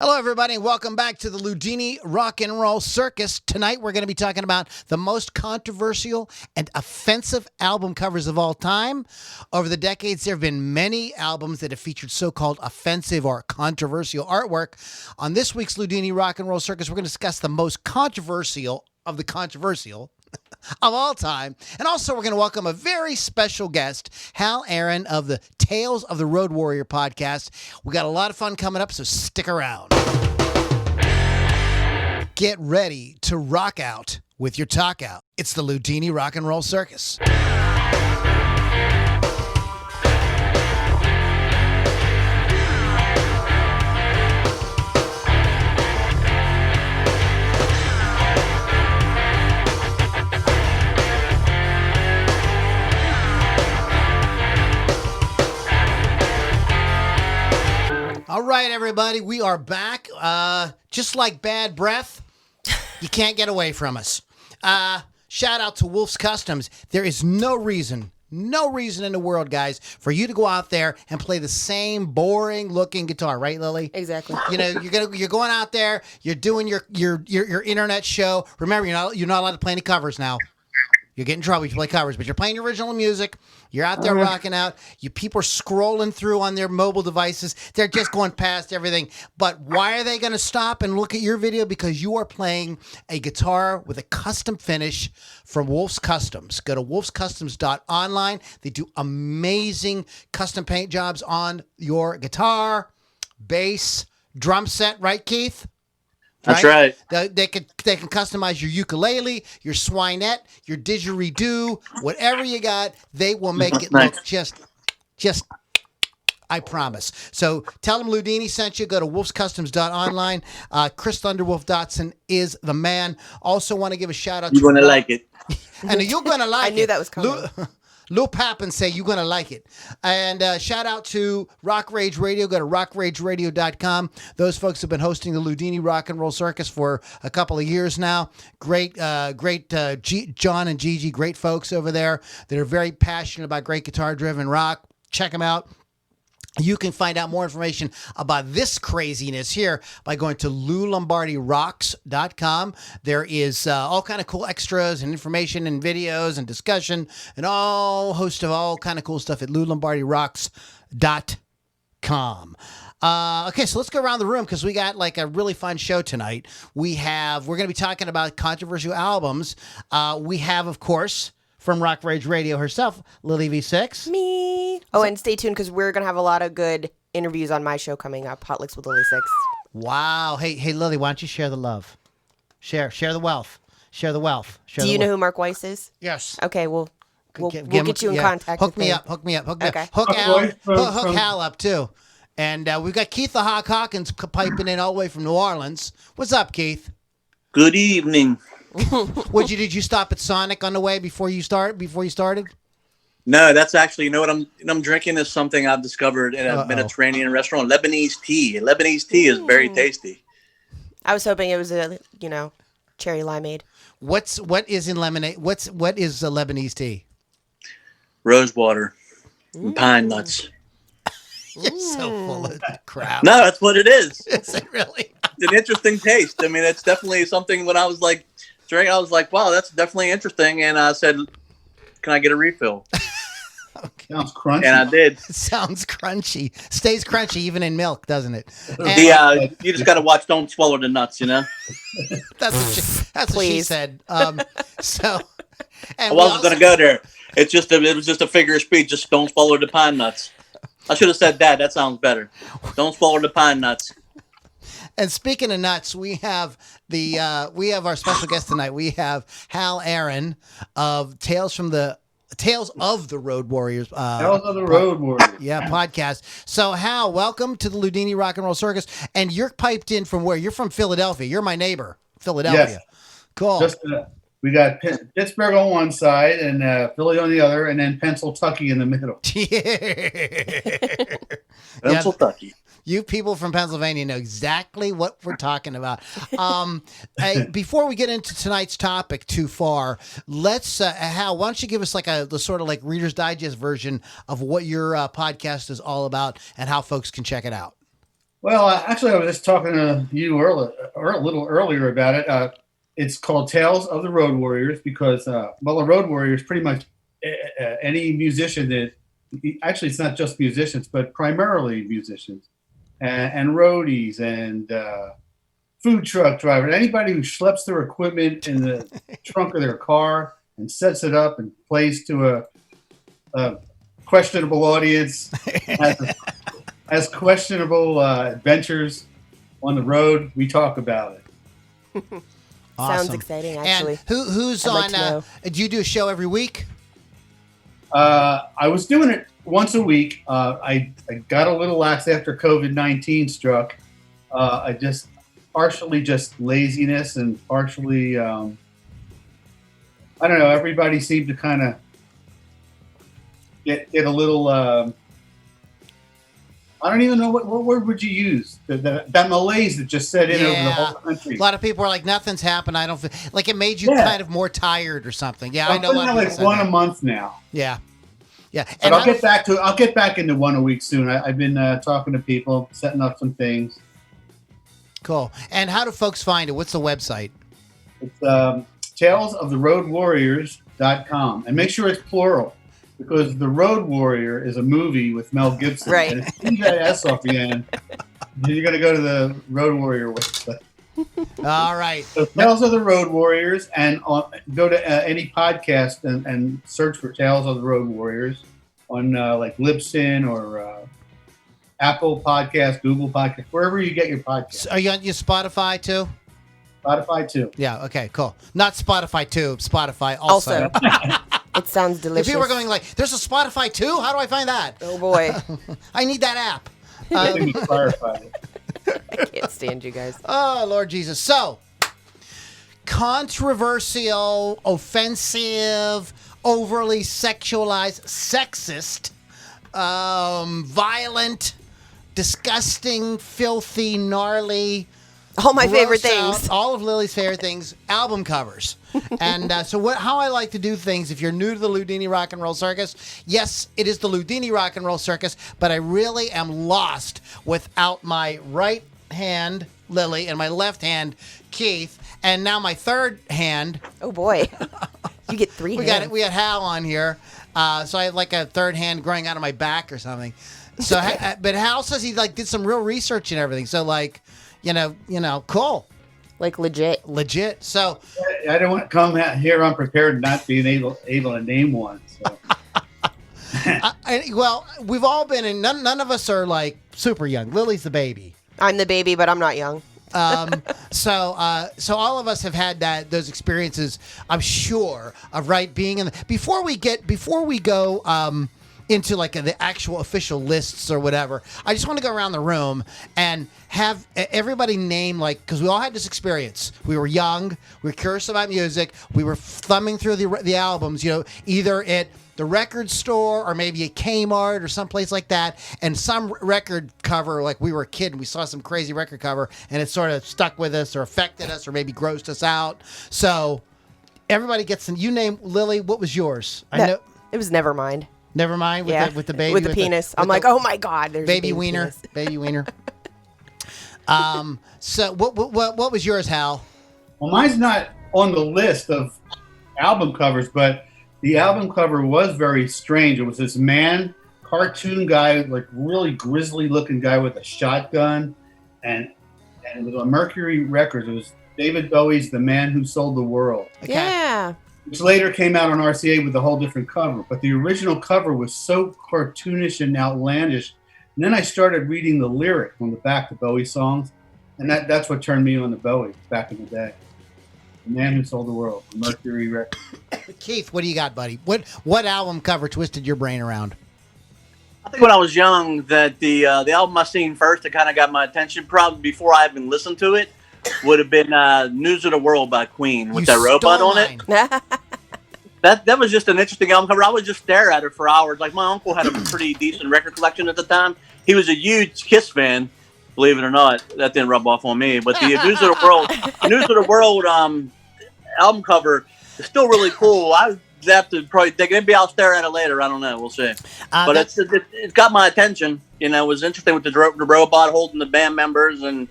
Hello, everybody, and welcome back to the Loudini Rock and Roll Circus. Tonight, we're going to be talking about the most controversial and offensive album covers of all time. Over the decades, there have been many albums that have featured so-called offensive or controversial artwork. On this week's Loudini Rock and Roll Circus, we're going to discuss the most controversial of the controversial of all time. And also, we're going to welcome a very special guest, Hal Aaron of the Tales of the Road Warrior podcast. We got a lot of fun coming up, so stick around. Get ready to rock out with your talk out. It's the Loudini Rock and Roll Circus. All right, everybody, we are back. Just like bad breath, you can't get away from us. Shout out to Wolf's Customs. There is no reason in the world, guys, for you to go out there and play the same boring-looking guitar, right, Lily? Exactly. You know, you're going out there, you're doing your internet show. Remember, you're not allowed to play any covers now. You get in trouble if you play covers, but you're playing your original music. You're out there rocking out. You people are scrolling through on their mobile devices. They're just going past everything. But why are they going to stop and look at your video? Because you are playing a guitar with a custom finish from Wolf's Customs. Go to wolfscustoms.online. They do amazing custom paint jobs on your guitar, bass, drum set. Right, Keith? That's right. They can customize your ukulele, your swinette, your didgeridoo, whatever you got. They will make it look just. I promise. So tell them Loudini sent you. Go to wolfscustoms.online. Chris Thunderwolf Dotson is the man. Also want to give a shout out. You're going to like it. And you're going to like it. I knew that was coming. Lou Pappin say you're going to like it. And shout out to Rock Rage Radio. Go to rockrageradio.com. Those folks have been hosting the Loudini Rock and Roll Circus for a couple of years now. Great John and Gigi, great folks over there that are very passionate about great guitar-driven rock. Check them out. You can find out more information about this craziness here by going to LouLombardiRocks.com. There is all kind of cool extras and information and videos and discussion and all host of all kind of cool stuff at LouLombardiRocks.com. Okay, so let's go around the room because we got like a really fun show tonight. We're going to be talking about controversial albums. We have, of course, from Rock Rage Radio herself, Lily V6. Me. Oh, and stay tuned because we're going to have a lot of good interviews on my show coming up, Hot Licks with Lily 6. Wow. Hey, Lily, why don't you share the love? Share the wealth. Share the wealth. Do you know who Mark Weiss is? Yes. Okay, we'll get you in contact Hook with me him. up. Hook me up. Okay. Hook Hal up, too. And we've got Keith the Hawk Hawkins piping in all the way from New Orleans. What's up, Keith? Good evening. Did you stop at Sonic on the way before you started? No, that's actually, you know what I'm drinking is something I've discovered in a Mediterranean restaurant, Lebanese tea. Lebanese tea is very tasty. I was hoping it was a, cherry limeade. What is in lemonade? What is a Lebanese tea? Rose water and pine nuts. You're so full of crap. No, that's what it is. Is it really? It's an interesting taste. I mean, it's definitely something when I was like drinking, I was like, wow, that's definitely interesting. And I said, can I get a refill? Okay. Sounds crunchy. And I did. It sounds crunchy. Stays crunchy even in milk, doesn't it? You just got to watch. Don't swallow the nuts, That's what she said. I wasn't going to go there. It was just a figure of speech. Just don't swallow the pine nuts. I should have said that. That sounds better. Don't swallow the pine nuts. And speaking of nuts, we have our special guest tonight. We have Hal Aaron of Tales of the Road Warriors. Tales of the Road Warriors. Yeah, podcast. So Hal, welcome to the Loudini Rock and Roll Circus. And you're piped in from where? You're from Philadelphia. You're my neighbor, Philadelphia. Yes. Cool. We got Pittsburgh on one side and Philly on the other, and then Pennsylvania in the middle. Pennsylvania. You people from Pennsylvania know exactly what we're talking about. Before we get into tonight's topic too far, let's, Hal, why don't you give us the sort of Reader's Digest version of what your podcast is all about and how folks can check it out? Well, actually, I was just talking to you a little earlier about it. It's called Tales of the Road Warriors because, well, the Road Warriors pretty much any musician that actually it's not just musicians, but primarily musicians and roadies and food truck drivers, anybody who schleps their equipment in the trunk of their car and sets it up and plays to a questionable audience, has questionable adventures on the road. We talk about it. Awesome. Sounds exciting, actually. And who's I'd on? like to know. Do you do a show every week? I was doing it once a week. I got a little lax after COVID-19 struck. I just partially just laziness and partially I don't know. Everybody seemed to kind of get a little. I don't even know what word would you use. That malaise that just set in over the whole country. A lot of people are like, nothing's happened. I don't feel like it made you kind of more tired or something. Yeah, I know. I'm putting out like one a month now. Yeah. But And I'll get back into one a week soon. I've been talking to people, setting up some things. Cool. And how do folks find it? What's the website? It's talesoftheroadwarriors.com. And make sure it's plural because The Road Warrior is a movie with Mel Gibson. Right. And it's TJS off the end. You're going to go to the Road Warrior website. All right. So Tales of the Road Warriors, and go to any podcast and search for Tales of the Road Warriors on like Libsyn or Apple Podcast, Google Podcast, wherever you get your podcasts. So are you on your Spotify too? Spotify too. Yeah. Okay. Cool. Not Spotify too. Spotify also. It sounds delicious. If people are going like, "There's a Spotify too? How do I find that?" Oh boy, I need that app. Let me clarify it. I can't stand you guys. Oh, Lord Jesus. So, controversial, offensive, overly sexualized, sexist, violent, disgusting, filthy, gnarly. All my favorite gross out, things. all of Lily's favorite things, album covers. And how I like to do things, if you're new to the Loudini Rock and Roll Circus, yes, it is the Loudini Rock and Roll Circus, but I really am lost without my right hand, Lily, and my left hand, Keith, and now my third hand. Oh boy, you get three hands. We had Hal on here, so I had like a third hand growing out of my back or something. So, but Hal says he like did some real research and everything. So like, you know, cool. Like legit. So I don't want to come out here unprepared, not being able to name one. So. well, we've all been in. None of us are like super young. Lily's the baby. I'm the baby, but I'm not young. So all of us have had those experiences, I'm sure, of being in the, before we go into like the actual official lists or whatever. I just want to go around the room and have everybody name, like, because we all had this experience. We were young, we were curious about music, we were thumbing through the albums, either at the record store or maybe a Kmart or someplace like that, and some record cover, like we were a kid and we saw some crazy record cover and it sort of stuck with us or affected us or maybe grossed us out. So everybody gets some. You name, Lily, what was yours? I know it was Nevermind. Nevermind with the baby with the penis. I'm like, oh my god, there's baby a wiener, penis. baby wiener. So what was yours, Hal? Well, mine's not on the list of album covers, but the album cover was very strange. It was this cartoon guy, like really grisly looking guy with a shotgun, and it was on Mercury Records. It was David Bowie's "The Man Who Sold the World." Okay. Yeah. Which later came out on RCA with a whole different cover. But the original cover was so cartoonish and outlandish. And then I started reading the lyric on the back of Bowie songs. And that's what turned me on to Bowie back in the day. The Man Who Sold the World, Mercury Records. Keith, what do you got, buddy? What album cover twisted your brain around? I think when I was young that the album I seen first that kind of got my attention, probably before I even listened to it, would have been News of the World by Queen with that robot on it. That was just an interesting album cover. I would just stare at it for hours. Like, my uncle had a pretty decent record collection at the time. He was a huge Kiss fan, believe it or not. That didn't rub off on me. But the News of the World album cover is still really cool. they can maybe I'll stare at it later. I don't know. We'll see. But it's got my attention. You know, it was interesting with the robot holding the band members, and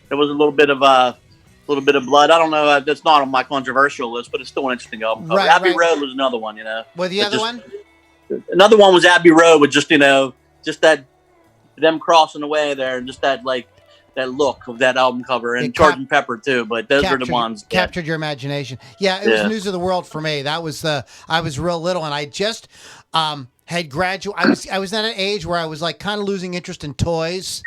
there was a little bit of blood. I don't know. That's not on my controversial list, but it's still an interesting album. Right, Abbey Road was another one. You know. Well, the other one. Another one was Abbey Road with just that them crossing away there, and just that look of that album cover, and Sgt. Pepper too. But those are the ones captured your imagination. Yeah, it was News of the World for me. That was I was real little, and I just had graduated. I was at an age where I was like kind of losing interest in toys.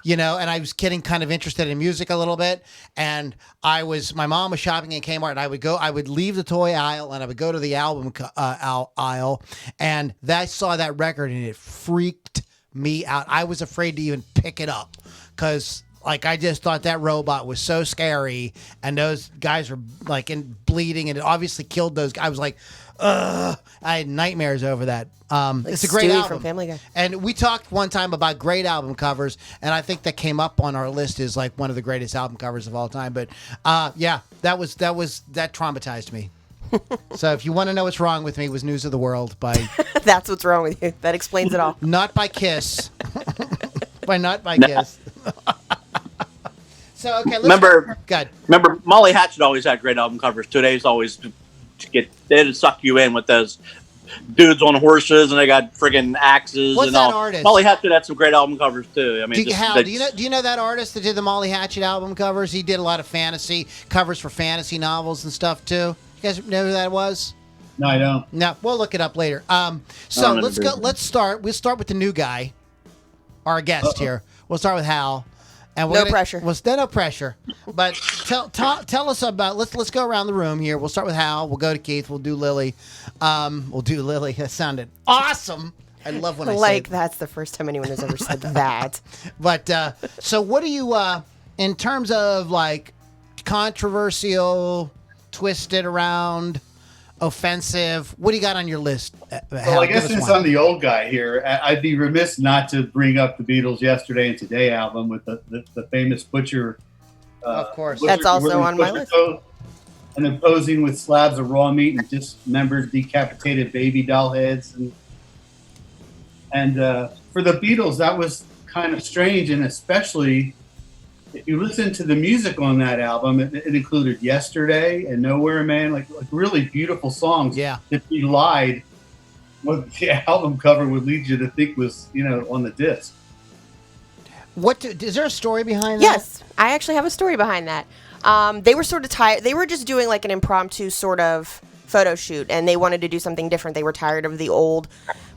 You know, and I was getting kind of interested in music a little bit. And my mom was shopping in Kmart, and I would leave the toy aisle and I would go to the album aisle, and I saw that record and it freaked me out. I was afraid to even pick it up because like I just thought that robot was so scary, and those guys were like bleeding, and it obviously killed those guys. I was like, ugh, I had nightmares over that. It's a great Stewie album. from Family Guy. And we talked one time about great album covers, and I think that came up on our list as like one of the greatest album covers of all time. But that traumatized me. So if you want to know what's wrong with me, it was News of the World by That's what's wrong with you. That explains it all. Not by Kiss. Kiss. So okay, remember Molly Hatchet always had great album covers too. They'd suck you in with those dudes on horses, and they got friggin' axes. What's and that all. artist? Molly Hatchet had some great album covers too. I mean, do you know that artist that did the Molly Hatchet album covers? He did a lot of fantasy covers for fantasy novels and stuff too. You guys know who that was? No, I don't. No, we'll look it up later. So let's go. We'll start with the new guy, our guest here. We'll start with Hal. And no pressure. No pressure. But tell us about. Let's go around the room here. We'll start with Hal. We'll go to Keith. We'll do Lily. That sounded awesome. I love when I say that's the first time anyone has ever said that. But so what do you in terms of like controversial, twisted around, offensive? What do you got on your list? Well, I guess since I'm the old guy here, I'd be remiss not to bring up the Beatles' Yesterday and Today album with the famous Butcher. Of course. That's also on my list. And then posing with slabs of raw meat and dismembered, decapitated baby doll heads. And for the Beatles, that was kind of strange, and especially if you listen to the music on that album, it included Yesterday and Nowhere Man, like really beautiful songs. Yeah. That belied what the album cover would lead you to think was, on the disc. Is there a story behind that? Yes, I actually have a story behind that. They were sort of tired. They were just doing like an impromptu sort of photo shoot, and they wanted to do something different. They were tired of the old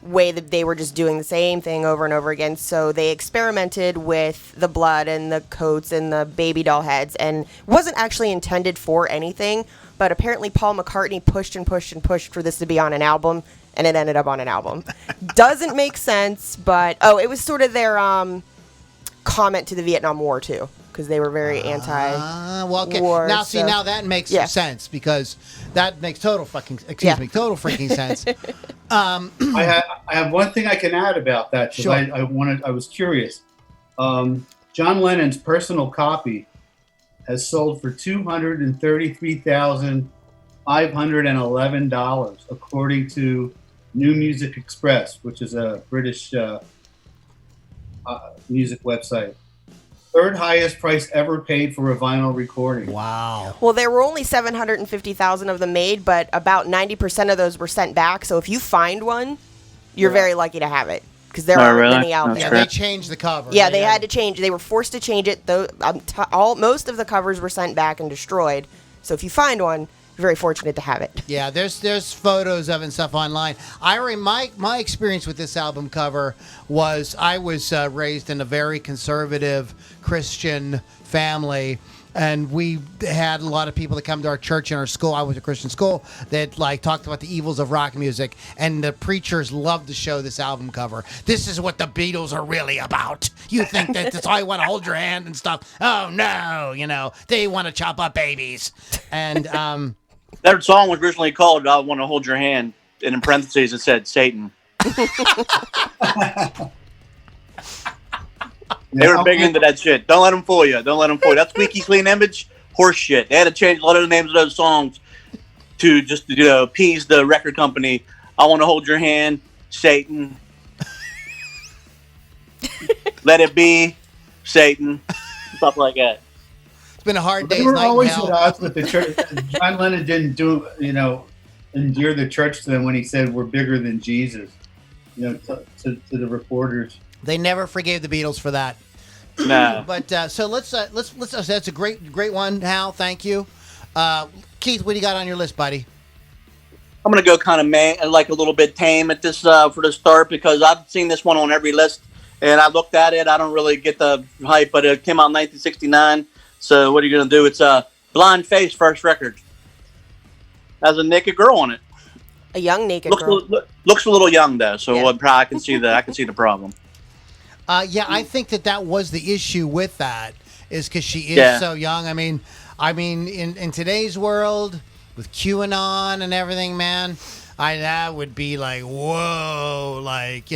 way that they were just doing the same thing over and over again. So they experimented with the blood and the coats and the baby doll heads, and wasn't actually intended for anything. But apparently Paul McCartney pushed and pushed and pushed for this to be on an album, and it ended up on an album. Doesn't make sense, but it was sort of their comment to the Vietnam War too, because they were very anti-war. Now that makes sense, because that makes total freaking sense. I have one thing I can add about that. Sure. I was curious. John Lennon's personal copy has sold for $233,511, according to New Music Express, which is a British music website. Third highest price ever paid for a vinyl recording. Wow. Well, there were only 750,000 of them made, but about 90% of those were sent back. So if you find one, you're very lucky to have it, because there aren't many out there. Yeah, they changed the cover. Yeah, they had to change. They were forced to change it. Though most of the covers were sent back and destroyed. So if you find one, you're very fortunate to have it. Yeah, there's photos of it and stuff online. My experience with this album cover was I was raised in a very conservative Christian family, and we had a lot of people that come to our church and our school. I went to Christian school that like talked about the evils of rock music, and the preachers loved to show this album cover. This is what the Beatles are really about. You think that that's all you want to hold your hand and stuff? Oh no, they want to chop up babies. And that song was originally called "I Want to Hold Your Hand," and in parentheses it said Satan. They were big into that shit. Don't let them fool you. That squeaky clean image, horse shit. They had to change a lot of the names of those songs to just appease the record company. I want to hold your hand, Satan. Let it be, Satan. Stuff like that. It's been a hard day. They were always at odds with the church. John Lennon didn't endear the church to them when he said we're bigger than Jesus. To the reporters. They never forgave the Beatles for that. No. But so let's. That's a great one, Hal. Thank you, Keith. What do you got on your list, buddy? I'm gonna go kind of like a little bit tame at this for the start because I've seen this one on every list and I looked at it. I don't really get the hype, but it came out in 1969. So what are you gonna do? It's a Blind Faith first record. Has a naked girl on it. A young naked girl. Looks a little young though, so I can see that. I can see the problem. I think that was the issue with that is because she is so young. I mean, in today's world with QAnon and everything, man, that would be like, whoa, like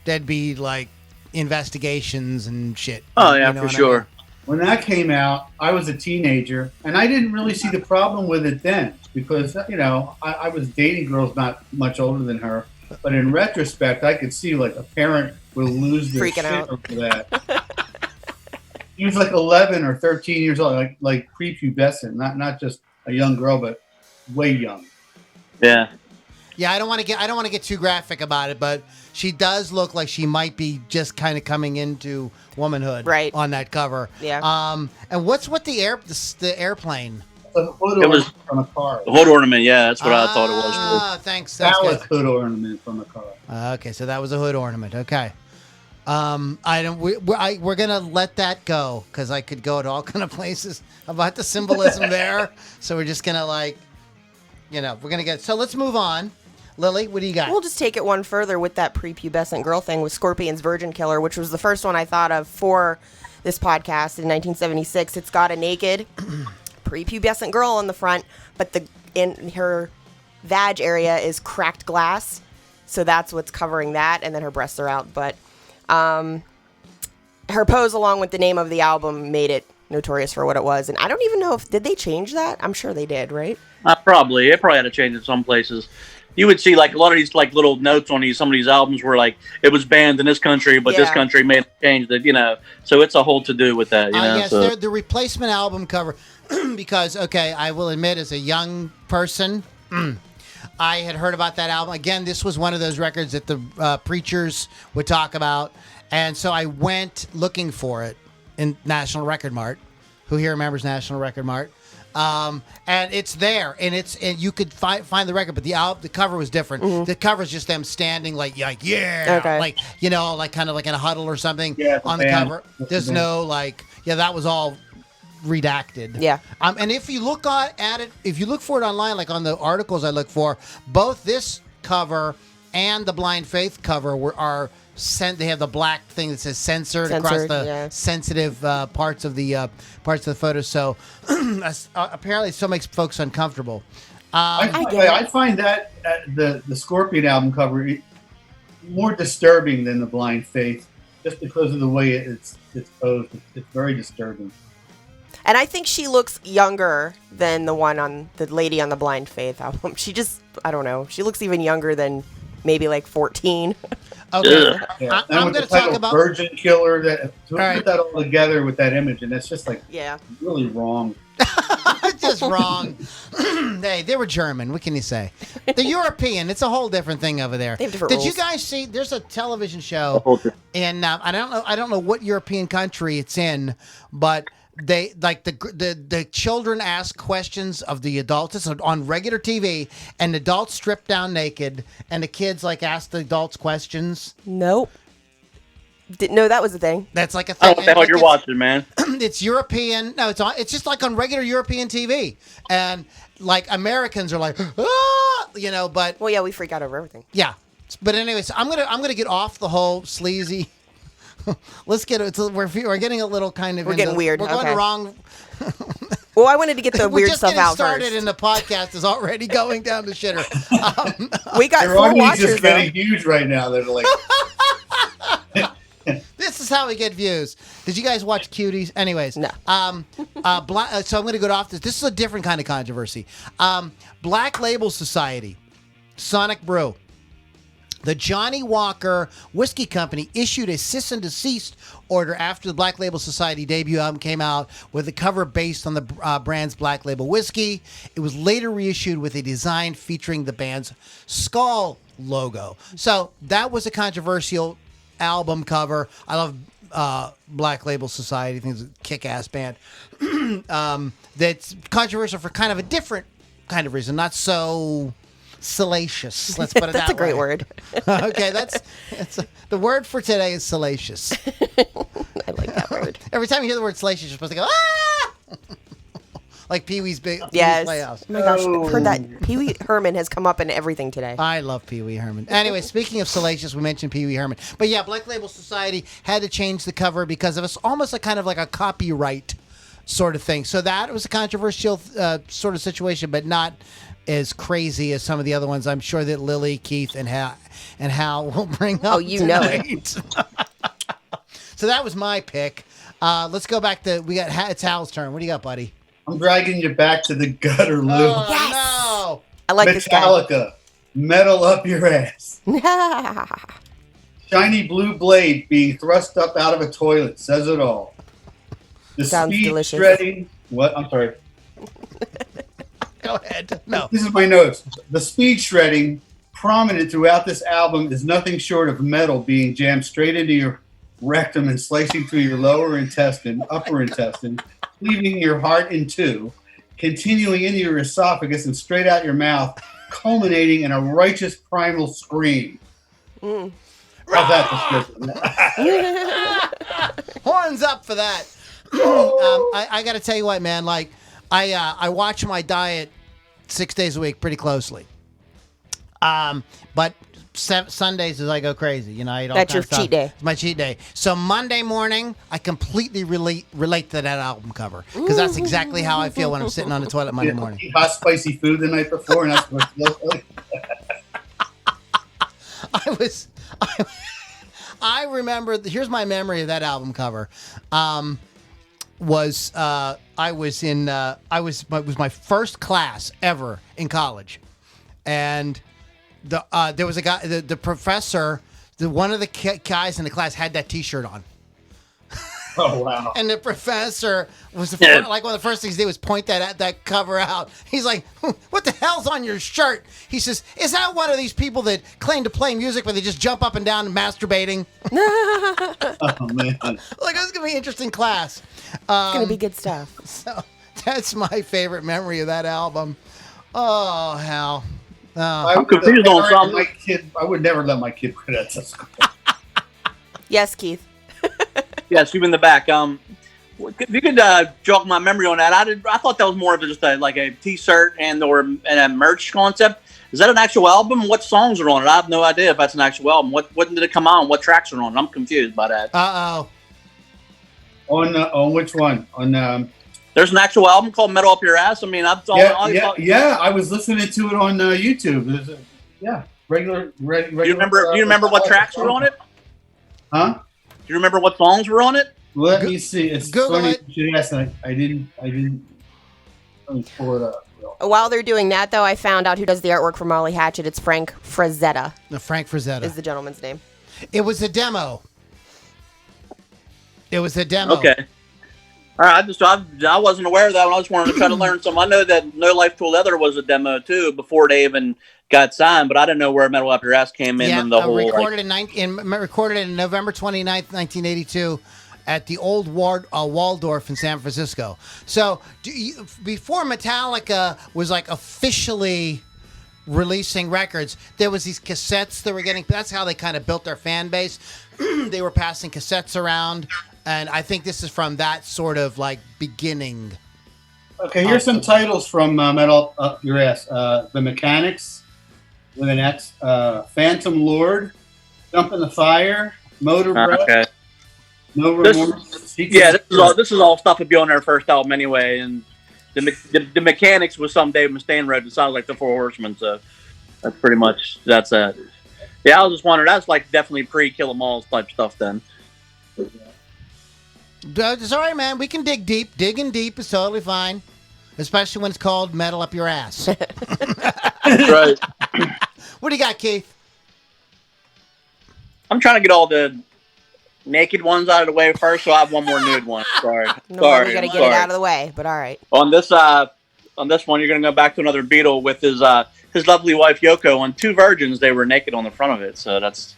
there'd be like investigations and shit. Oh yeah, for sure. I mean? When that came out, I was a teenager, and I didn't really see the problem with it then because I was dating girls not much older than her. But in retrospect, I could see like a parent will lose their shit over that. He was like 11 or 13 years old, like prepubescent, not just a young girl, but way young. Yeah. Yeah, I don't want to get too graphic about it, but she does look like she might be just kind of coming into womanhood on that cover. Yeah. And what's with the airplane? It was from a car. The hood ornament, yeah, that's what I thought it was. Ah, thanks. That was hood ornament from a car. Okay, so that was a hood ornament. Okay. We're gonna let that go because I could go to all kind of places about the symbolism there. So we're just gonna we're gonna get. So let's move on. Lily, what do you got? We'll just take it one further with that prepubescent girl thing with Scorpion's Virgin Killer, which was the first one I thought of for this podcast in 1976. It's got a naked prepubescent girl on the front, but in her vag area is cracked glass, so that's what's covering that, and then her breasts are out. But her pose along with the name of the album made it notorious for what it was, and I don't even know did they change that? I'm sure they did, right? Probably. It probably had to change in some places. You would see like a lot of these like little notes on some of these albums were like it was banned in this country, but this country made a change that so it's a whole to do with that. Yes, so. the replacement album cover because I will admit as a young person. I had heard about that album. Again, this was one of those records that the preachers would talk about. And so I went looking for it in National Record Mart. Who here remembers National Record Mart? And it's there, and you could find the record, but the cover was different. Mm-hmm. The cover is just them standing like okay. like kind of like in a huddle or something on the cover. There's no that was all redacted. Yeah. And if you look at it, if you look for it online, like on the articles I look for, both this cover and the Blind Faith cover are sent. They have the black thing that says censored across the sensitive parts of the photo. So apparently, it still makes folks uncomfortable. I find that the Scorpion album cover more disturbing than the Blind Faith, just because of the way it's posed. It's very disturbing. And I think she looks younger than the one on the lady on the Blind Faith album. She just, I don't know. She looks even younger than maybe like 14. Okay. Yeah. I'm going to talk about Virgin Killer. Put that all together with that image, and it's just like really wrong. Just wrong. Hey, they were German. What can you say? They're European. It's a whole different thing over there. They have different Did rules. you guys see? There's a television show, and I don't know what European country it's in, but they like the children ask questions of the adults. It's on regular TV, and the adults strip down naked, and the kids ask the adults questions. Nope. No, that was a thing. That's like a thing. What the hell you're watching, man? It's European. No, it's just like on regular European TV, and like Americans are like, but well, yeah, we freak out over everything. Yeah, but anyways, I'm gonna get off the whole sleazy. Let's get it. We're getting a little kind of. We're getting weird. We're going wrong. Well, I wanted to get the weird stuff out started first. And the podcast is already going down the shitter. We got 4 watchers. Just getting huge right now. They're like. This is how we get views. Did you guys watch Cuties? Anyways, no. So I'm going to go off this. This is a different kind of controversy. Black Label Society, Sonic Brew. The Johnny Walker Whiskey Company issued a cease and desist order after the Black Label Society debut album came out with a cover based on the brand's Black Label whiskey. It was later reissued with a design featuring the band's skull logo. So that was a controversial album cover. I love Black Label Society. I think it's a kick-ass band. That's controversial for kind of a different kind of reason, not so salacious. Let's put it That's that a great way. word. Okay, the word for today is salacious. I like that word. Every time you hear the word salacious, you're supposed to go, ah! Like Pee-wee's Yes. Playhouse. Oh my gosh, I've heard that. Pee Wee Herman has come up in everything today. I love Pee Wee Herman. Anyway, speaking of salacious, we mentioned Pee Wee Herman. But yeah, Black Label Society had to change the cover because of it's almost like kind of like a copyright sort of thing. So that was a controversial sort of situation, but not as crazy as some of the other ones. I'm sure that Lily, Keith, and Hal will bring up. Oh, you know it. So that was my pick. Let's go back to it's Hal's turn. What do you got, buddy? I'm dragging you back to the gutter, Lou. Oh, Yes. no. I like this guy. Metallica, metal up your ass. Shiny blue blade being thrust up out of a toilet says it all. The Sounds speed delicious. shredding. What? I'm sorry. Go ahead. No. This is my notes. The speed shredding prominent throughout this album is nothing short of metal being jammed straight into your rectum and slicing through your lower intestine, upper intestine, leaving your heart in two, continuing into your esophagus and straight out your mouth, culminating in a righteous primal scream. How's that description? Horns up for that. I got to tell you what, man. Like, I watch my diet 6 days a week pretty closely. But Sundays is I go crazy. You know, I eat all That's your kinds of stuff. cheat day. It's my cheat day. So Monday morning, I completely relate to that album cover because that's exactly how I feel when I'm sitting on the toilet Monday morning. Eat hot, spicy food the night before, and that's what I remember. Here's my memory of that album cover. It was my first class ever in college, and there was a guy, the professor, one of the guys in the class had that T-shirt on. Oh, wow. And the professor was like one of the first things he did was point that cover out. He's like, "What the hell's on your shirt?" He says, "Is that one of these people that claim to play music but they just jump up and down and masturbating?" Oh, man. Like, this is gonna be an interesting class. It's going to be good stuff. So that's my favorite memory of that album. Oh, Hal. I'm confused on something. I would never let my kid quit at school. Yes, Keith. Yes, you in the back. If you could jog my memory on that, I thought that was more of just a T-shirt and a merch concept. Is that an actual album? What songs are on it? I have no idea if that's an actual album. When did it come out? What tracks are on it? I'm confused by that. On which one? On there's an actual album called "Metal Up Your Ass." I mean, I was listening to it on YouTube. Regular. Do you remember what tracks were on it? Huh? Do you remember what songs were on it? Let me see. It's Google funny. it. Yes, I didn't. Let me pull it up. While they're doing that, though, I found out who does the artwork for Molly Hatchet. It's Frank Frazetta. Frank Frazetta Is the gentleman's name. It was a demo. Okay. All right. I wasn't aware of that one. I just wanted to try to learn some. I know that No Life to Leather was a demo too before they even got signed, but I didn't know where Metal Up Your Ass came in and the whole. Recorded in November 29th, 1982. At the old Waldorf in San Francisco. So before Metallica was like officially releasing records, there was these cassettes that were getting. That's how they kind of built their fan base. They were passing cassettes around, and I think this is from that sort of like beginning. Okay, here's some titles from Metal Up Your Ass. The Mechanics with an X. Phantom Lord, Jump in the Fire, Motor Breath. Okay. No Remorse. This is all stuff that'd be on their first album anyway, and the Mechanics was Some Dave Mustaine wrote. It sounds like the Four Horsemen, so that's pretty much that's it. Yeah, I was just wondering. That's like definitely pre-Kill 'Em All type stuff then. It's all right, man. We can dig deep. Digging deep is totally fine, especially when it's called metal up your ass. That's right. What do you got, Keith? I'm trying to get all the naked ones out of the way first, so I have one more nude one. Sorry. We Sorry. got to get it out of the way, but all right. On this one, you're going to go back to another Beatle with his lovely wife Yoko. On Two Virgins, they were naked on the front of it, so that's.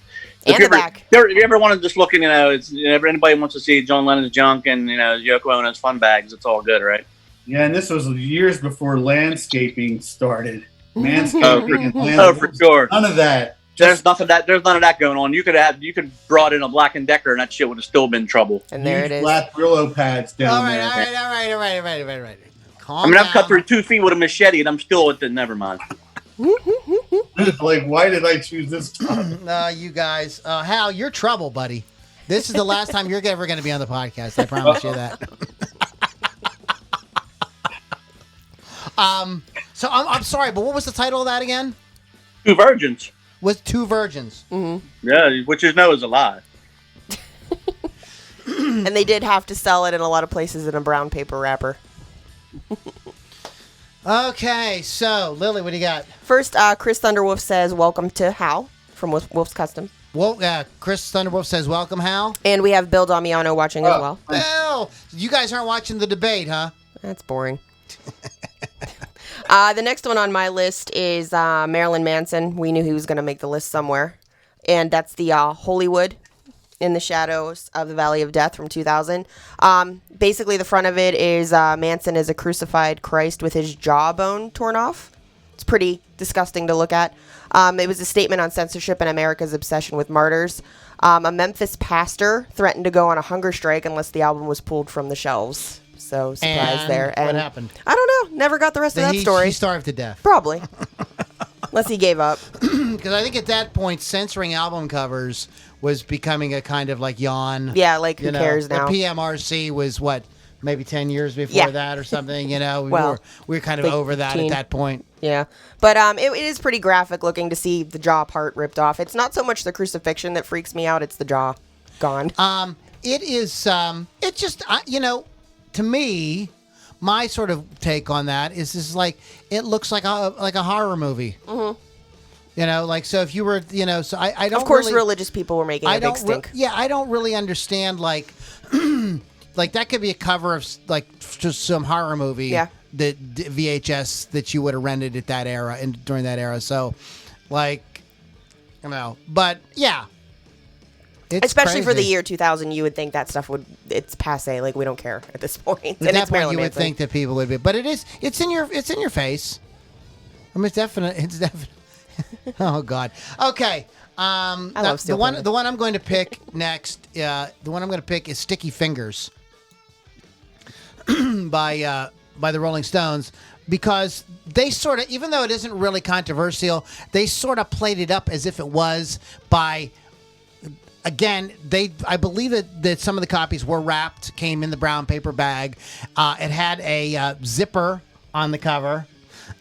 And the back. If you ever want to just look in, if anybody wants to see John Lennon's junk and Yoko Ono's fun bags, it's all good, right? Yeah, and this was years before landscaping started. Manscaping and landscaping. Oh, for sure. None of that. There's none of that going on. You could brought in a Black and Decker, and that shit would have still been trouble. And there it is. Flat Brillo pads down there. All right. Calm I mean, down. I've cut through 2 feet with a machete, and I'm still at the Nevermind. Like, why did I choose this topic? You guys. Hal, you're trouble, buddy. This is the last time you're ever going to be on the podcast. I promise you that. So I'm sorry, but what was the title of that again? Two Virgins. Was Two Virgins. Mm-hmm. Yeah, which is a lie. And they did have to sell it in a lot of places in a brown paper wrapper. Okay, so Lily, what do you got? First, Chris Thunderwolf says, welcome to Hal from Wolf's Custom. Well, Chris Thunderwolf says, welcome, Hal. And we have Bill Damiano watching as well. Well, you guys aren't watching the debate, huh? That's boring. The next one on my list is Marilyn Manson. We knew he was going to make the list somewhere. And that's the Hollywood in the Shadows of the Valley of Death from 2000. Basically, the front of it is Manson as a crucified Christ with his jawbone torn off. It's pretty disgusting to look at. It was a statement on censorship and America's obsession with martyrs. A Memphis pastor threatened to go on a hunger strike unless the album was pulled from the shelves. So, surprise there. And what happened? I don't know. Never got the rest of that story. He starved to death. Probably. Unless he gave up. Because I think at that point, censoring album covers was becoming a kind of like yawn. Yeah, like who cares now? The PMRC was what, maybe 10 years before that or something, We were kind of over that at that point. Yeah. But it is pretty graphic looking to see the jaw part ripped off. It's not so much the crucifixion that freaks me out, it's the jaw gone. It is, it just, to me, my sort of take on that is like, it looks like a horror movie. Mm-hmm. So if you were, so I don't. Of course, really, religious people were making a big stink. I don't really understand like that could be a cover of like just some horror movie. Yeah. The VHS that you would have rented at that era and during that era. So, but yeah. It's especially crazy. for the year 2000, you would think that stuff it's passe. Like we don't care at this point. At and that it's point, Marilyn you would Manson. think that people would be, but it's in your face. I mean, it's definite. Oh God. Okay. I love the one I'm going to pick next. The one I'm going to pick is "Sticky Fingers" by the Rolling Stones, because they sort of, even though it isn't really controversial, they sort of played it up as if it was by. Again, I believe that some of the copies were wrapped, came in the brown paper bag. It had a zipper on the cover,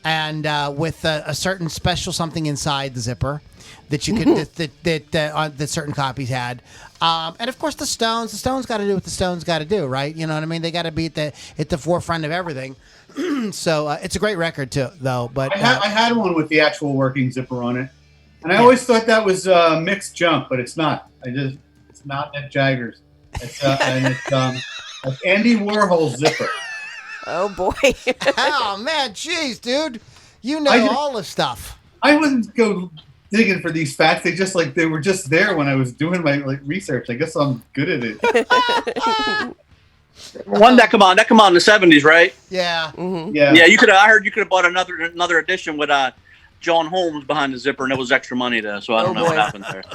and with a certain special something inside the zipper that you could that certain copies had. And of course, the Stones got to do what the Stones got to do, right? You know what I mean? They got to be at the forefront of everything. So it's a great record too, though. But I had one with the actual working zipper on it. And I always thought that was mixed junk, but it's not. It's not Mick Jagger's. It's Andy Warhol's zipper. Oh boy! Oh man, jeez, dude, you know all the stuff. I wouldn't go digging for these facts. They were just there when I was doing my research. I guess I'm good at it. One that come on in the 70s, right? Yeah. Mm-hmm. Yeah. I heard you could have bought another edition with John Holmes behind the zipper, and it was extra money though, so I don't know what happened there.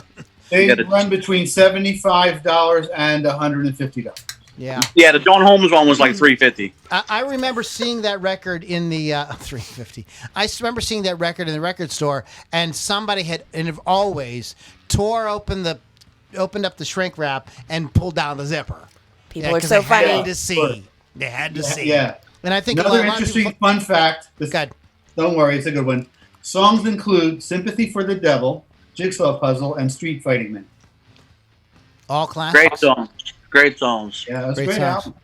They run between $75 and $150. Yeah. Yeah, the John Holmes one was like $350. I remember seeing that record in the $350. I remember seeing that record in the record store, and somebody had always opened up the shrink wrap and pulled down the zipper. People are so funny. They had to see. Yeah. And I think another interesting fun fact. Don't worry, it's a good one. Songs include "Sympathy for the Devil," "Jigsaw Puzzle," and "Street Fighting Man." All classics. Great song. Great songs. Yeah, that's a Great great songs. album.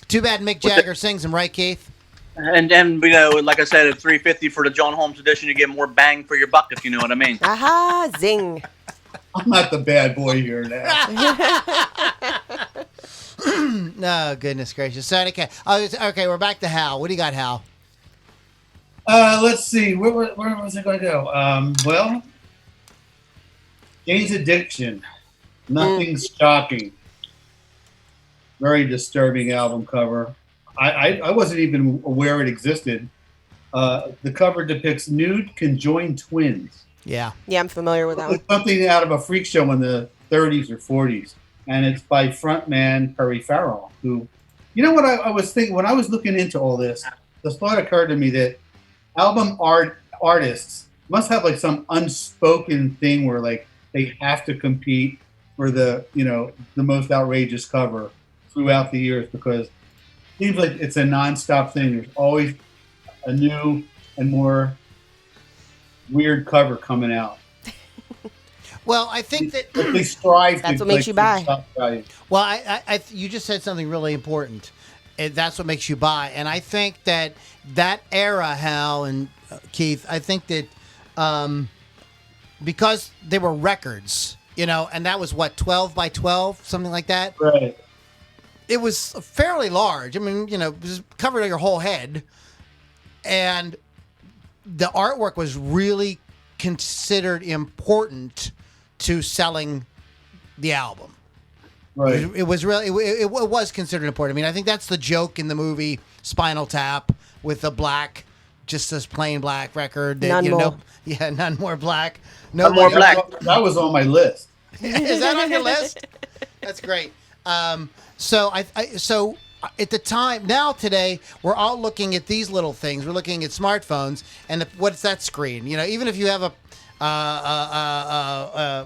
Too bad Mick Jagger sings them, right, Keith? And you know, like I said, at $3.50 for the John Holmes edition, you get more bang for your buck, if you know what I mean. Aha, zing. I'm not the bad boy here now. No, goodness gracious. So, okay, we're back to Hal. What do you got, Hal? Let's see. Where was it going to go? Well, Jane's Addiction. Nothing's shocking. Very disturbing album cover. I wasn't even aware it existed. The cover depicts nude conjoined twins. Yeah. Yeah, I'm familiar with that one. It's something out of a freak show in the 30s or 40s. And it's by frontman Perry Farrell, who, you know what I was thinking when I was looking into all this, the thought occurred to me that album artists must have like some unspoken thing where like they have to compete for the most outrageous cover throughout the years, because it seems like it's a nonstop thing. There's always a new and more weird cover coming out. Well, I think that they strive. That's what makes you buy. Well, you just said something really important. And that's what makes you buy. And I think that era, Hal and Keith, I think that because they were records, and that was what, 12 by 12, something like that. Right. It was fairly large. I mean, it was covered your whole head, and the artwork was really considered important to selling the album. Right. It was really it was considered important. I mean, I think that's the joke in the movie Spinal Tap with the black, just this plain black record. That, None more. None more black. None more black. That was on my list. Is that on your list? That's great. So so at the time, now today, we're all looking at these little things. We're looking at smartphones, and what's that screen? Even if you have a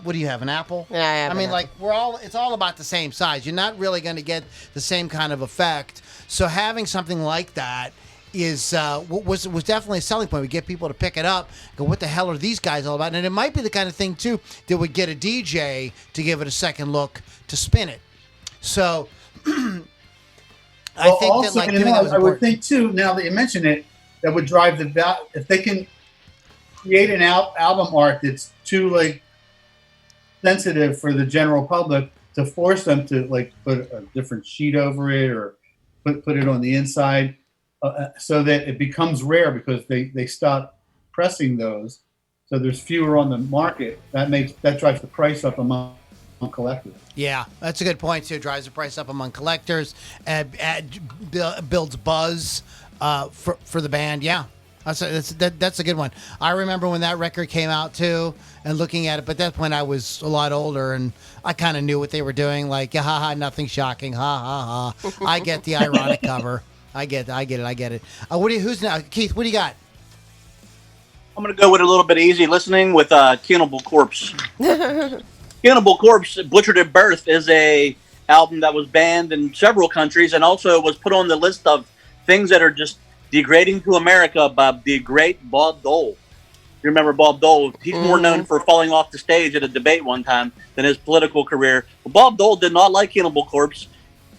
what do you have? An Apple? Yeah, I have I mean, an like it's all about the same size. You're not really going to get the same kind of effect. So having something like that is was definitely a selling point. We get people to pick it up, go, what the hell are these guys all about? And it might be the kind of thing too that would get a DJ to give it a second look to spin it. So I think also, that like doing that was I important. would think too. Now that you mention it, that would drive the value if they can create an album art that's too like sensitive for the general public, to force them to like put a different sheet over it or put it on the inside, so that it becomes rare, because they stop pressing those, so there's fewer on the market. That drives the price up among collectors. Yeah, that's a good point too. It drives the price up among collectors, builds buzz for the band. Yeah, that's a good one. I remember when that record came out too, and looking at it. But at that point, I was a lot older, and I kind of knew what they were doing. Like, ha ha, nothing shocking. Ha ha ha. I get the ironic cover. I get it. Who's now? Keith, what do you got? I'm going to go with a little bit easy listening with Cannibal Corpse. Cannibal Corpse, Butchered at Birth, is a album that was banned in several countries, and also was put on the list of things that are just degrading to America by the great Bob Dole. You remember Bob Dole? He's more known for falling off the stage at a debate one time than his political career. But Bob Dole did not like Cannibal Corpse,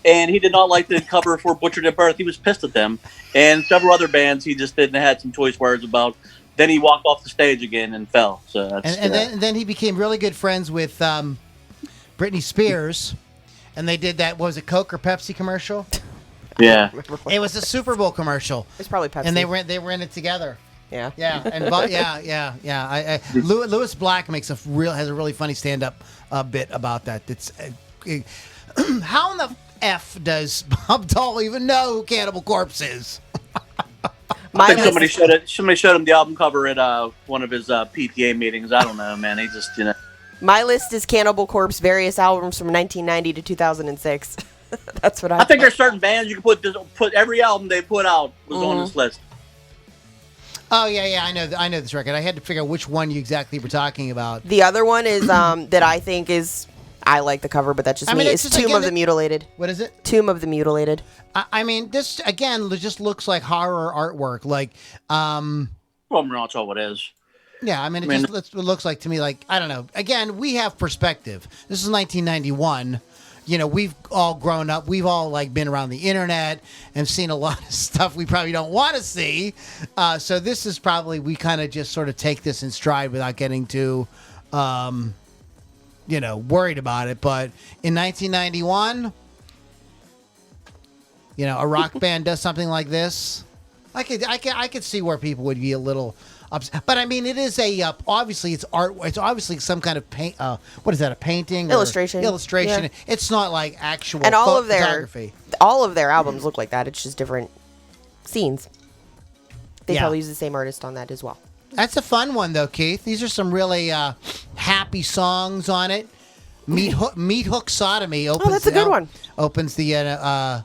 and he did not like the cover for Butchered at Birth. He was pissed at them, and several other bands he just didn't had some choice words about. Then he walked off the stage again and fell. So that's, and then he became really good friends with Britney Spears, and they did that. What was it, Coke or Pepsi commercial? Yeah, it was a Super Bowl commercial. It's probably Pepsi. And they were in it together. Yeah. Yeah. And yeah. Lewis Black has a really funny stand-up bit about that. It's how in the F does Bob Dole even know who Cannibal Corpse is? I think somebody showed him the album cover at one of his PTA meetings. I don't know, man. He just, My list is Cannibal Corpse various albums from 1990 to 2006. That's what I think there's certain bands you can put every album they put out was on this list. Oh yeah, I know this record. I had to figure out which one you exactly were talking about. The other one is that I think is, I like the cover, but that's just me. It's Tomb of the Mutilated. What is it? Tomb of the Mutilated. I mean, this again just looks like horror artwork. Like, well, that's all it is. Yeah, I mean, it looks like to me like, I don't know. Again, we have perspective. This is 1991. we've all grown up. We've all like been around the internet and seen a lot of stuff we probably don't want to see. So this is probably, we kind of just sort of take this in stride without getting too, worried about it. But in 1991, a rock band does something like this. I could see where people would be a little upset. But I mean, it is obviously it's art. It's obviously some kind of paint. What is that? A painting? Illustration. Illustration. Yeah. It's not like actual and photography. All of their albums look like that. It's just different scenes. They probably use the same artist on that as well. That's a fun one though, Keith. These are some really happy songs on it. Meat Hook Sodomy opens. Oh, that's a good one. Opens the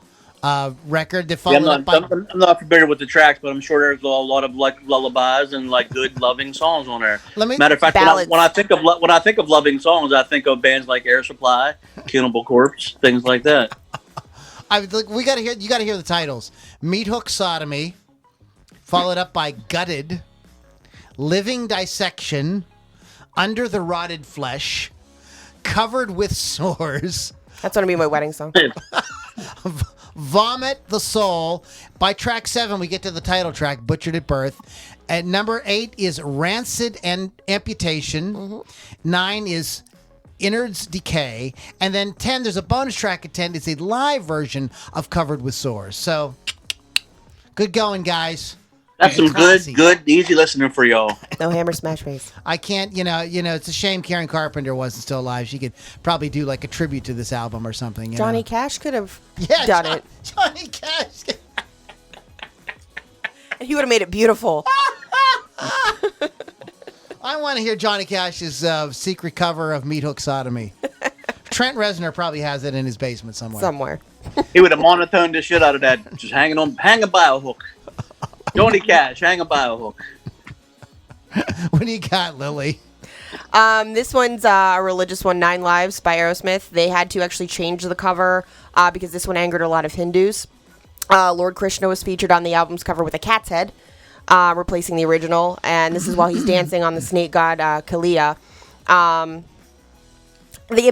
record that Yeah, followed I'm not familiar with the tracks, but I'm sure there's a lot of like lullabies and like good loving songs on there. Matter of fact, when I think of loving songs, I think of bands like Air Supply, Cannibal Corpse, things like that. You got to hear the titles: Meat Hook Sodomy, followed up by Gutted, Living Dissection, Under the Rotted Flesh, Covered with Sores. That's gonna be my wedding song. Vomit the Soul. By track 7, we get to the title track, Butchered at Birth. At number 8 is Rancid and Amputation. Mm-hmm. 9 is Innards Decay. And then 10, there's a bonus track at 10. It's a live version of Covered with Sores. So, good going, guys. That's some good, easy listening for y'all. No hammer smash bass. I can't, it's a shame Karen Carpenter wasn't still alive. She could probably do like a tribute to this album or something. Johnny Cash could have done it. Johnny Cash. And he would have made it beautiful. I want to hear Johnny Cash's secret cover of Meat Hook Sodomy. Trent Reznor probably has it in his basement somewhere. He would have monotoned the shit out of that, just hanging by a hook. Johnny Cash, hanging by a hook. What do you got, Lily? This one's a religious one, 9 Lives by Aerosmith. They had to actually change the cover because this one angered a lot of Hindus. Lord Krishna was featured on the album's cover with a cat's head, replacing the original. And this is while he's dancing on the snake god Kalia. The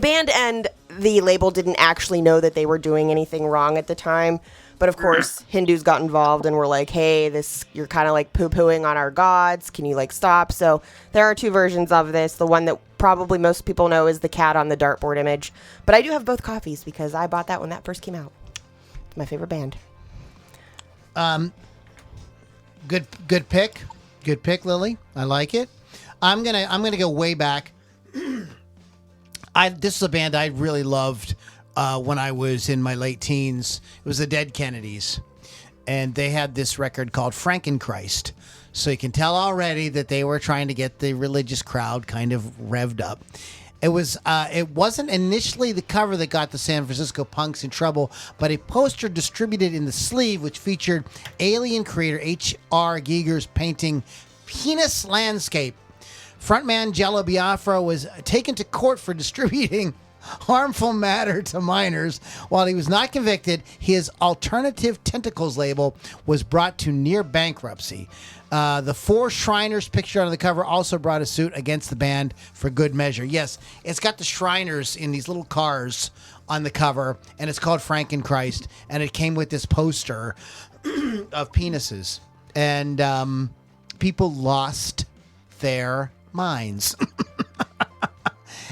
band and the label didn't actually know that they were doing anything wrong at the time. But of course, Hindus got involved and were like, hey, you're kind of like poo-pooing on our gods. Can you like stop? So there are 2 versions of this. The one that probably most people know is the cat on the dartboard image. But I do have both copies because I bought that when that first came out. It's my favorite band. Good pick. Good pick, Lily. I like it. I'm gonna go way back. This is a band I really loved. When I was in my late teens. It was the Dead Kennedys. And they had this record called Frankenchrist. So you can tell already that they were trying to get the religious crowd kind of revved up. It wasn't initially the cover that got the San Francisco punks in trouble, but a poster distributed in the sleeve which featured Alien creator H.R. Giger's painting Penis Landscape. Frontman Jello Biafra was taken to court for distributing harmful matter to minors. While he was not convicted, his Alternative Tentacles label was brought to near bankruptcy. The 4 Shriners pictured on the cover also brought a suit against the band for good measure. Yes, it's got the Shriners in these little cars on the cover, and it's called Frankenchrist, and it came with this poster of penises. And people lost their minds.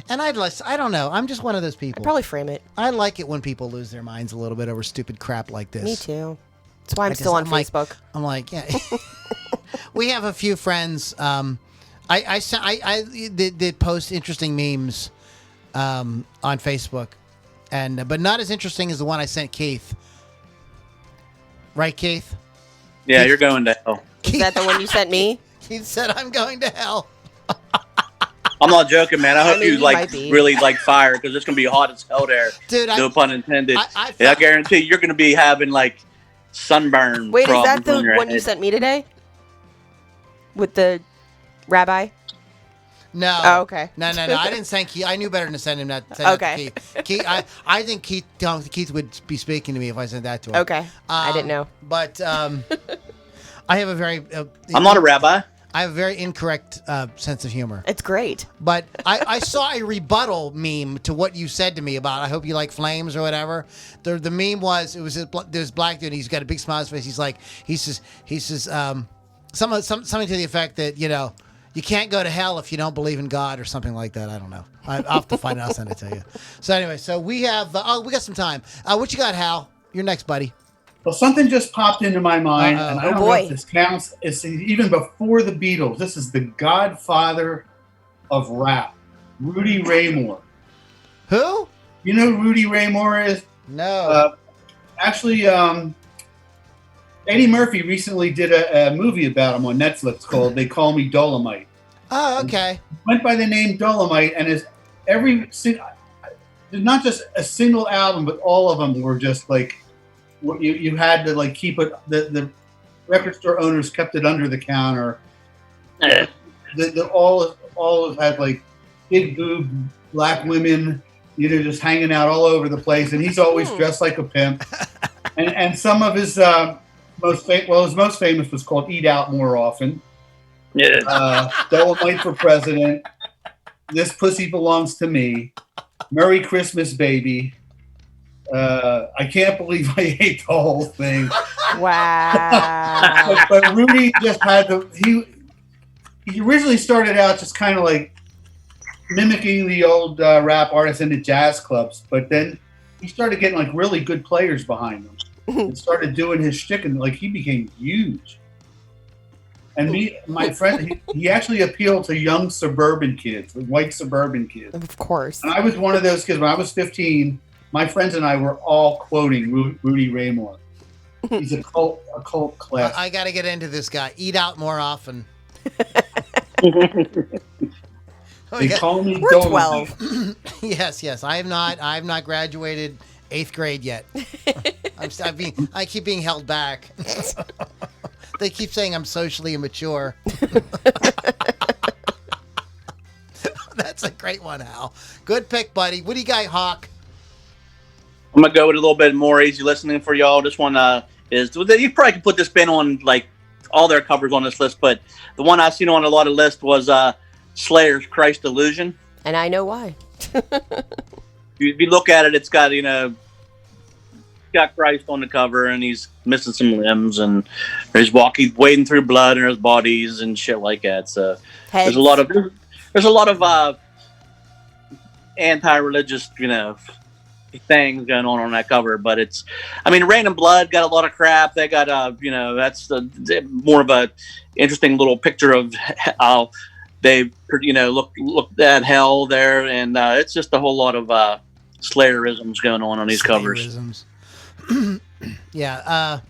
And I don't know. I'm just one of those people. I'd probably frame it. I like it when people lose their minds a little bit over stupid crap like this. Me too. That's why I'm still on Facebook. I'm like, yeah. We have a few friends. I did post interesting memes on Facebook, but not as interesting as the one I sent Keith. Right, Keith? Yeah, Keith, you're going to hell. Is that the one you sent me? Keith said, "I'm going to hell." I'm not joking, man. I hope you might be. really like fire because it's gonna be hot as hell there. Dude, no pun intended. I guarantee you're gonna be having like sunburn. Wait, is that the one head. you sent me today? With the rabbi? No. Oh, okay. No. I didn't send Keith. I knew better than to send him that. Okay. To Keith. I think Keith would be speaking to me if I sent that to him. Okay. I didn't know. But I have a very. I'm not a rabbi. I have a very incorrect sense of humor. It's great. But I saw a rebuttal meme to what you said to me about I hope you like flames or whatever. The meme was there's black dude. He's got a big smile on his face. He says something to the effect that you can't go to hell if you don't believe in God or something like that. I don't know. I'll have to find it. I'll send it to you. So anyway, so we have we got some time. What you got, Hal? You're next, buddy. Well, something just popped into my mind, Uh-oh. and I don't know if this counts. It's even before the Beatles. This is the godfather of rap, Rudy Raymore. Who? You know who Rudy Raymore is? No. Actually, Eddie Murphy recently did a movie about him on Netflix called They Call Me Dolomite. Oh, okay. Went by the name Dolomite, and there's not just a single album, but all of them were just like, you had to like keep it. The record store owners kept it under the counter. All had like big boob black women, just hanging out all over the place, and he's always dressed like a pimp. And some of his his most famous was called "Eat Out More Often." Yeah. Dolomite for President. This Pussy Belongs to Me. Merry Christmas, Baby. I can't believe I ate the whole thing. Wow. but Rudy just had he originally started out just kind of like mimicking the old rap artists in the jazz clubs, but then he started getting like really good players behind him and started doing his shtick, and like he became huge. And my friend, he actually appealed to young suburban kids, white suburban kids. Of course. And I was one of those kids. When I was 15, my friends and I were all quoting Rudy Raymore. He's a cult classic. I got to get into this guy. Eat out more often. They call me We're 12. Yes. I have not graduated 8th grade yet. I keep being held back. They keep saying I'm socially immature. That's a great one, Hal. Good pick, buddy. What do you got, Hawk? I'm gonna go with a little bit more easy listening for y'all. This one is you probably could put this band on like all their covers on this list, but the one I've seen on a lot of lists was Slayer's "Christ Delusion." And I know why. If you look at it, it's got got Christ on the cover, and he's missing some limbs, and he's wading through blood in his bodies and shit like that. So there's a lot of anti-religious, things going on that cover, but Rain and Blood got a lot of crap. They got that's more of a interesting little picture of how they looked at hell there, and it's just a whole lot of Slayerisms going on these covers. Yeah.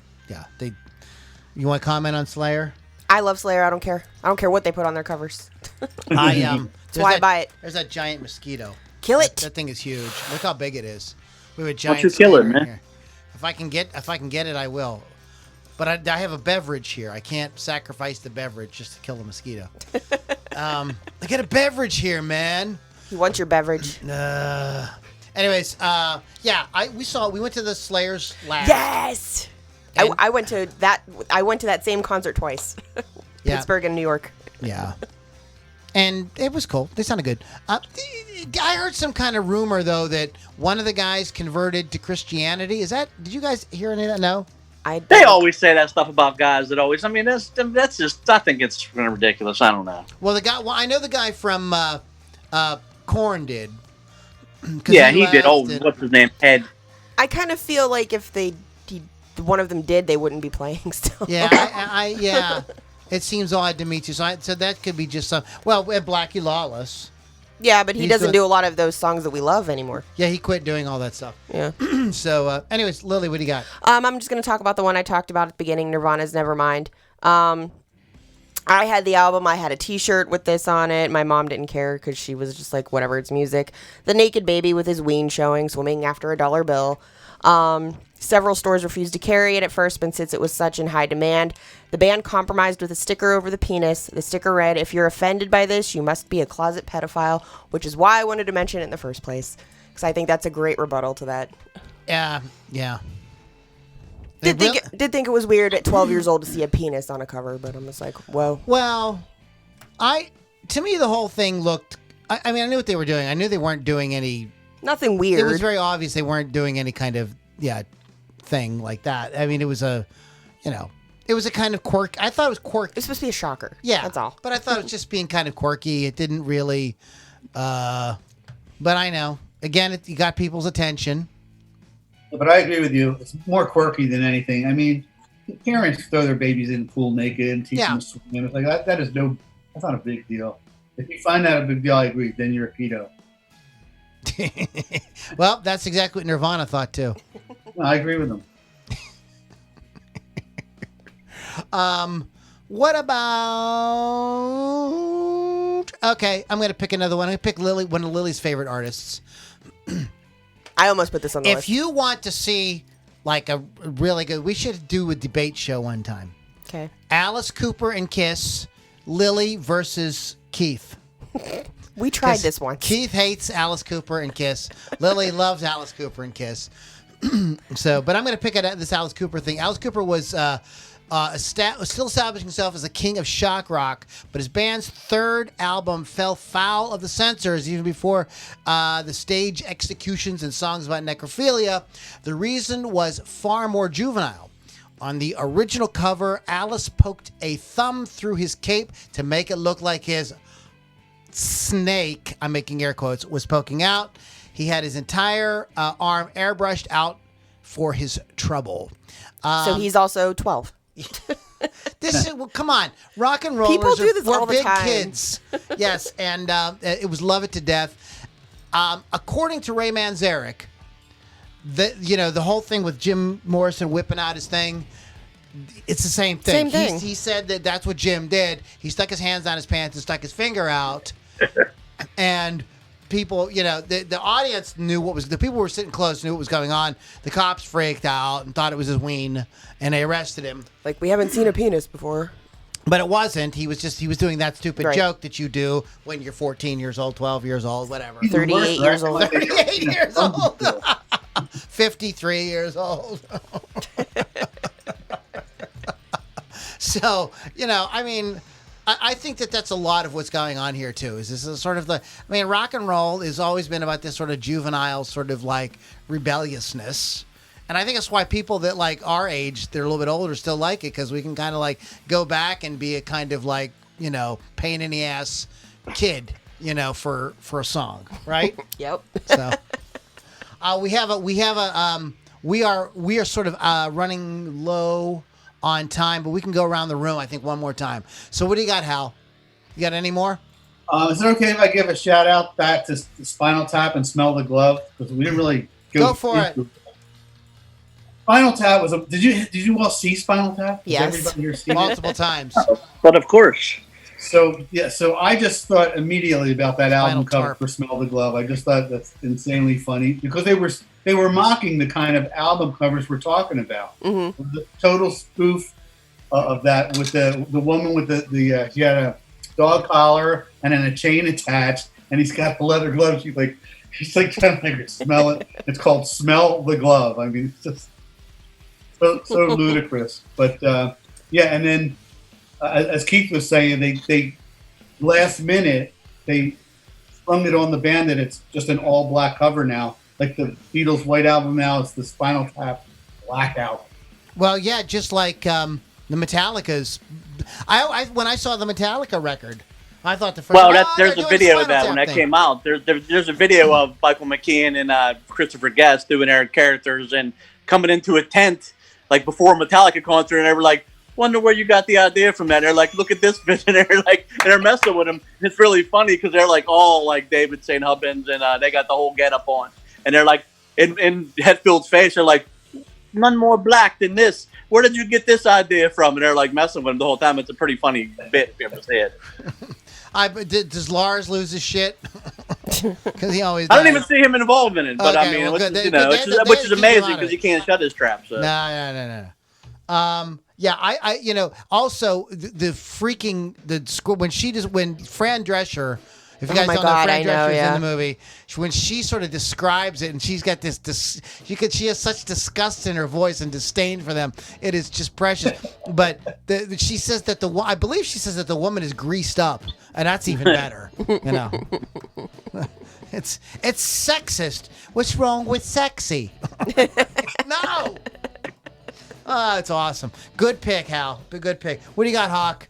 You want to comment on Slayer? I love Slayer. I don't care what they put on their covers. That's why I buy it. There's that giant mosquito. Kill it. That thing is huge. Look how big it is. We have a giant. Why don't you kill it, man? Here. If I can get it, I will. But I have a beverage here. I can't sacrifice the beverage just to kill the mosquito. I got a beverage here, man. You want your beverage? Anyways, we went to the Slayers last. Yes. I went to that same concert twice. Pittsburgh and New York. Yeah. And it was cool. They sounded good. I heard some kind of rumor, though, that one of the guys converted to Christianity. Did you guys hear any of that? No? They always say that stuff about guys that always, that's just, I think it's ridiculous. I don't know. Well, I know the guy from Korn did. Yeah, he did. What's his name? Ed. I kind of feel like if one of them did, they wouldn't be playing still. Yeah, yeah. It seems odd to me too. So that could be just some. Well, Blackie Lawless. Yeah, but he doesn't do a lot of those songs that we love anymore. Yeah, he quit doing all that stuff. Yeah. So, anyways, Lily, what do you got? I'm just gonna talk about the one I talked about at the beginning, Nirvana's Nevermind. I had the album. I had a T-shirt with this on it. My mom didn't care because she was just like, whatever, it's music. The naked baby with his ween showing, swimming after a dollar bill. Several stores refused to carry it at first, but since it was such in high demand, the band compromised with a sticker over the penis. The sticker read, "If you're offended by this, you must be a closet pedophile," which is why I wanted to mention it in the first place, because I think that's a great rebuttal to that. Yeah. Did think it was weird at 12 years old to see a penis on a cover, but I'm just like, whoa. Well, To me, the whole thing looked. I mean, I knew what they were doing. I knew they weren't doing any. Nothing weird. It was very obvious they weren't doing any kind of thing like that. I mean, it was a kind of quirk. I thought it was quirky. It's supposed to be a shocker. Yeah, that's all. But I thought it was just being kind of quirky. It didn't really. But I know. Again, you got people's attention. But I agree with you. It's more quirky than anything. I mean, parents throw their babies in the pool naked and teach them to swim. It's like that's not a big deal. If you find that a big deal, I agree. Then you're a pedo. Well, that's exactly what Nirvana thought too. No, I agree with them. What about? Okay, I'm gonna pick another one. I'm gonna pick Lily, one of Lily's favorite artists. I almost put this on the list. If you want to see like a really good, we should do a debate show one time. Okay. Alice Cooper and Kiss, Lily versus Keith. We tried this once. Keith hates Alice Cooper and Kiss. Lily loves Alice Cooper and Kiss. But I'm going to pick at this Alice Cooper thing. Alice Cooper was still establishing himself as a king of shock rock, but his band's third album fell foul of the censors even before the stage executions and songs about necrophilia. The reason was far more juvenile. On the original cover, Alice poked a thumb through his cape to make it look like his snake, I'm making air quotes, was poking out. He had his entire arm airbrushed out for his trouble. So he's also 12. Come on, rock and rollers People do this were all the big time. kids. Yes, and it was love it to death. According to Ray Manzarek, the whole thing with Jim Morrison whipping out his thing, it's the same thing. Same thing. He said that's what Jim did. He stuck his hands down his pants and stuck his finger out, and people, the audience knew the people who were sitting close knew what was going on. The cops freaked out and thought it was his ween, and they arrested him. Like, we haven't seen a penis before. But it wasn't. He was doing that stupid Right. joke that you do when you're 14 years old, 12 years old, whatever. 38 years old. 38 years old. 53 years old. So, I mean, I think that's a lot of what's going on here, too. Is this is sort of rock and roll has always been about this sort of juvenile sort of like rebelliousness. And I think that's why people that like our age, they're a little bit older, still like it, because we can kind of like go back and be a kind of like, pain in the ass kid, for a song, right? Yep. So we are sort of running low on time, but we can go around the room, I think, one more time. So what do you got, Hal? You got any more? Is it okay if I give a shout out back to Spinal Tap and Smell the Glove? Because we didn't really go for it. Spinal Tap was did you all see Spinal Tap? Yes. Everybody here seen Multiple times. But of course. So I just thought immediately about that album Spinal cover Tap. for Smell the Glove. I just thought that's insanely funny because they were mocking the kind of album covers we're talking about. Mm-hmm. The total spoof of that with the woman with the she had a dog collar and then a chain attached, and he's got the leather gloves. She's like trying to smell it. It's called Smell the Glove. I mean, it's just so ludicrous. But and then as Keith was saying, they last minute they sprung it on the band that it's just an all black cover now. Like the Beatles' White Album now, it's the Spinal Tap Black Album. Well, yeah, just like the Metallica's. When I saw the Metallica record, I thought the first. There's a video of that when that came out. There's a video of Michael McKean and Christopher Guest doing their characters and coming into a tent like before a Metallica concert, and they were like, "Wonder where you got the idea from that." And they're like, "Look at this vision," and they're messing with him. It's really funny because they're like all like David St. Hubbins, and they got the whole getup on, and they're like in Hetfield's face, they're like, "None more black than this. Where did you get this idea from?" And they're like messing with him the whole time. It's a pretty funny bit if you ever see it. Does Lars lose his shit? Because he always. I don't even see him involved in it, but Okay, I mean, well, which, good. which is amazing because he can't shut his trap. So. No. Yeah, I also the freaking when Fran Drescher If you guys don't know, Fran Drescher's yeah. in the movie. When she sort of describes it, and she's got this she has such disgust in her voice and disdain for them. It is just precious. But she says that I believe she says that the woman is greased up, and that's even better. You know, it's sexist. What's wrong with sexy? No. Oh, it's awesome. Good pick, Hal. Good pick. What do you got, Hawk?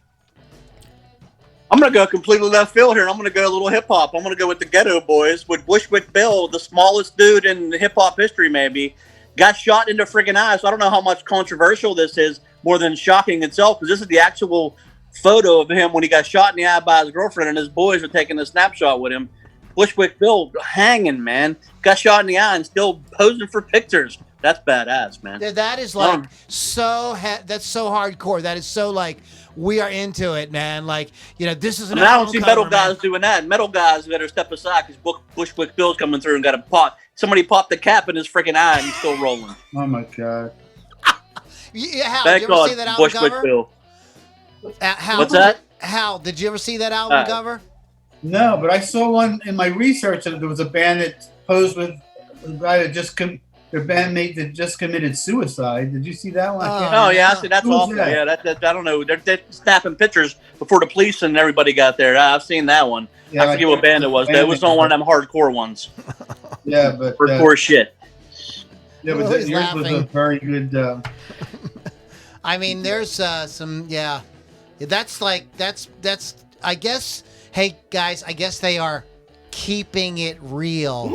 I'm going to go completely left field here, and I'm going to go a little hip-hop. I'm going to go with the Getto Boys, with Bushwick Bill, the smallest dude in hip-hop history maybe, got shot in the friggin' eye. So I don't know how much controversial this is, more than shocking itself, because this is the actual photo of him when he got shot in the eye by his girlfriend, and his boys are taking a snapshot with him. Bushwick Bill hanging, man. Got shot in the eye and still posing for pictures. That's badass, man. That is like that's so hardcore. That is so like, we are into it, man. Like, you know, this is an I don't see metal guys man. doing that. Metal guys better step aside because Bushwick Bill's coming through and got a pop. Somebody popped the cap in his freaking eye and he's still rolling. Oh my god! Yeah, Hal, Thank did you ever God, see that album Bushwick cover? Bill. Hal, What's that? Hal, did you ever see that album cover? No, but I saw one in my research that there was a band that posed with a guy that their bandmate that just committed suicide. Did you see that one? Yeah, I see. That's awful. That? Yeah, that I don't know. They're snapping pictures before the police and everybody got there. I've seen that one. Yeah, I forget what band it was. It was on one of them hardcore ones. Yeah, but hardcore shit. Yeah, but yours was a very good. I mean, there's some. Yeah, that's. I guess. Hey guys, I guess they are keeping it real.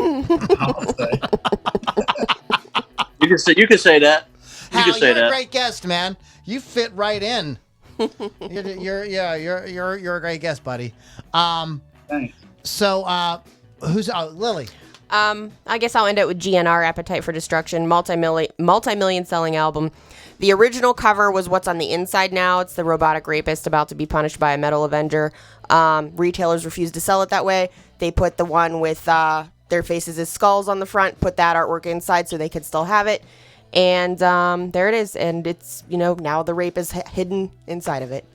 You can say that. Hal, you're a great guest, man. You fit right in. You're a great guest, buddy. Thanks. So, who's Lily? I guess I'll end it with GNR, Appetite for Destruction, multi-million selling album. The original cover was what's on the inside now. It's the robotic rapist about to be punished by a metal avenger. Retailers refused to sell it that way. They put the one with their faces as skulls on the front, put that artwork inside so they could still have it. And there it is. And it's, now the rape is hidden inside of it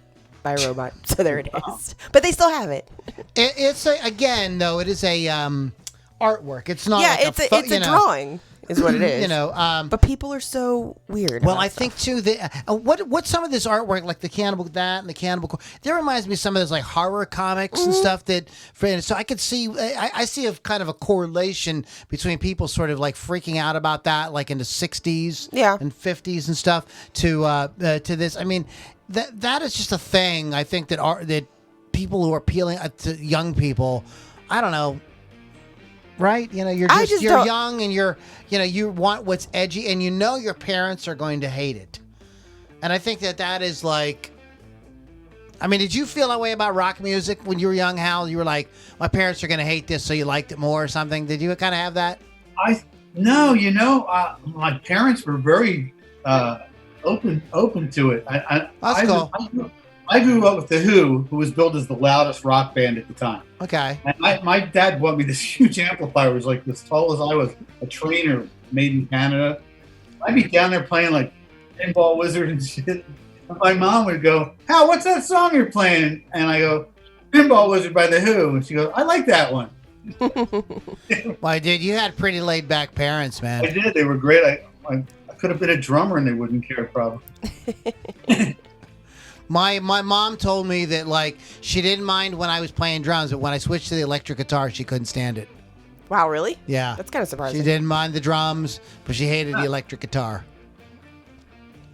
by a robot. So there it is. But they still have it. It's again, though, it is a artwork. It's not. Yeah, like it's a drawing. Is what it is. But people are so weird. Well, I think too that what some of this artwork, like the Cannibal and the Cannibal, that reminds me of some of those like horror comics and stuff so I could see I see a kind of a correlation between people sort of like freaking out about that, like in the 60s and 50s and stuff to this. I mean, that is just a thing. I think that people who are appealing to young people, I don't know. Right? You're you're young and you want what's edgy and your parents are going to hate it. And I think that is like, I mean, did you feel that way about rock music when you were young, Hal? You were like, my parents are going to hate this, so you liked it more or something? Did you kind of have that? No, my parents were very open to it. That's cool. I grew up with The Who was billed as the loudest rock band at the time. Okay. And my dad bought me this huge amplifier. It was like as tall as I was, a trainer made in Canada. I'd be down there playing like Pinball Wizard and shit. And my mom would go, Hal, what's that song you're playing? And I go, Pinball Wizard by The Who. And she goes, I like that one. Well, dude, you had pretty laid back parents, man. I did. They were great. I could have been a drummer and they wouldn't care, probably. My mom told me that like she didn't mind when I was playing drums, but when I switched to the electric guitar, she couldn't stand it. Wow, really? Yeah. That's kind of surprising. She didn't mind the drums, but she hated the electric guitar.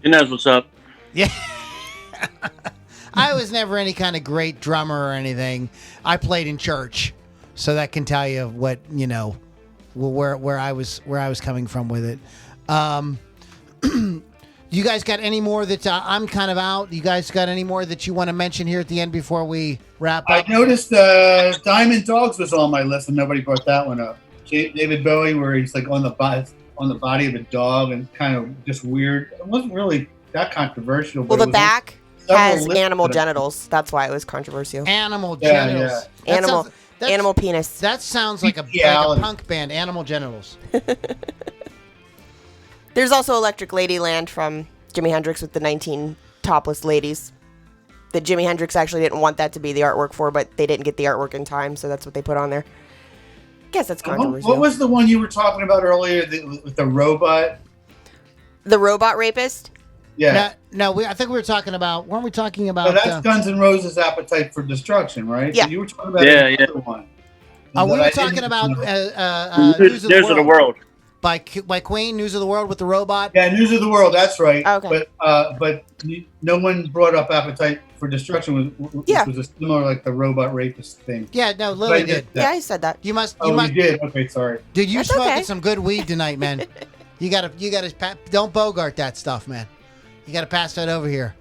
He knows what's up. Yeah. I was never any kind of great drummer or anything. I played in church, so that can tell you what where I was coming from with it. You guys got any more that I'm kind of out? You guys got any more that you want to mention here at the end before we wrap up? I noticed Diamond Dogs was on my list and nobody brought that one up. David Bowie, where he's like on the body of a dog and kind of just weird. It wasn't really that controversial. Well, the back has animal genitals. That's why it was controversial. Animal genitals. Yeah. Animal penis. That sounds like a punk band. Animal genitals. There's also Electric Ladyland from Jimi Hendrix with the 19 topless ladies. that Jimi Hendrix actually didn't want that to be the artwork for, but they didn't get the artwork in time, so that's what they put on there. I guess that's controversial. What was the one you were talking about earlier with the robot? The robot rapist? Yeah. No, I think we were talking about. Weren't we talking about? So that's Guns N' Roses' Appetite for Destruction, right? Yeah. So you were talking about another one. We were talking about News of the World by Queen. News of the World with the robot. Yeah, News of the World. That's right. Okay. But no one brought up Appetite for Destruction, which was a similar like the robot rapist thing. Yeah, no, Lily did. Yeah, I said that. You must. You did. Okay, sorry. Dude, you That's smoking okay. some good weed tonight, man. You gotta. Don't bogart that stuff, man. You gotta pass that over here.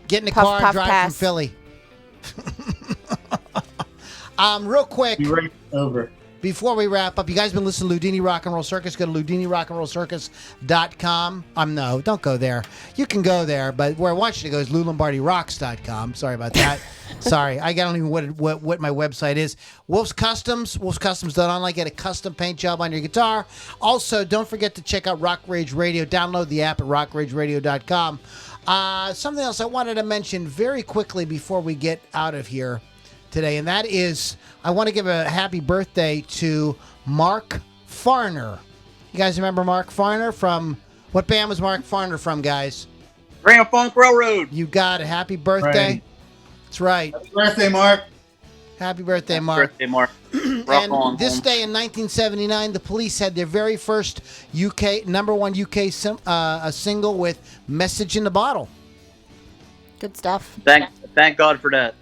Get in the car and drive pass. from Philly. Real quick. Be right over. Before we wrap up, you guys been listening to Loudini Rock and Roll Circus. Go to LoudiniRockandRollCircus.com. No, don't go there. You can go there, but where I want you to go is LouLombardiRocks.com. Sorry about that. Sorry, I don't even know what my website is. Wolf's Customs. Wolf's Customs.online. Get a custom paint job on your guitar. Also, don't forget to check out Rock Rage Radio. Download the app at rockrageradio.com. Something else I wanted to mention very quickly before we get out of here today, and that is I want to give a happy birthday to Mark Farner. You guys remember Mark Farner from what band was Mark Farner from, guys? Grand Funk Railroad. You got it. Happy birthday. Right. That's right. Happy birthday, Mark. Happy birthday, Happy Mark. birthday, Mark. And this day in 1979, the Police had their very first number one UK single with "Message in the Bottle." Good stuff. Thank God for that.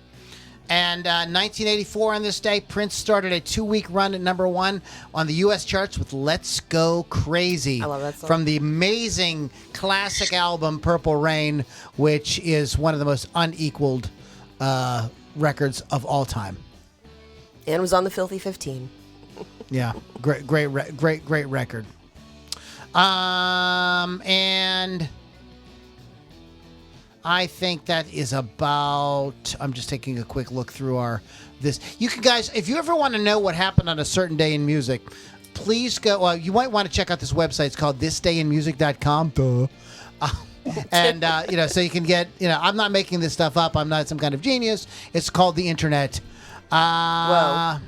And 1984 on this day, Prince started a 2-week run at number one on the U.S. charts with Let's Go Crazy. I love that song. From the amazing classic album Purple Rain, which is one of the most unequaled records of all time. And was on the Filthy 15. Yeah, great record. And I think that is about. I'm just taking a quick look through this. You can guys, if you ever want to know what happened on a certain day in music, please go. Well, you might want to check out this website. It's called thisdayinmusic.com. Duh. And so you can get. I'm not making this stuff up. I'm not some kind of genius. It's called the internet. Whoa.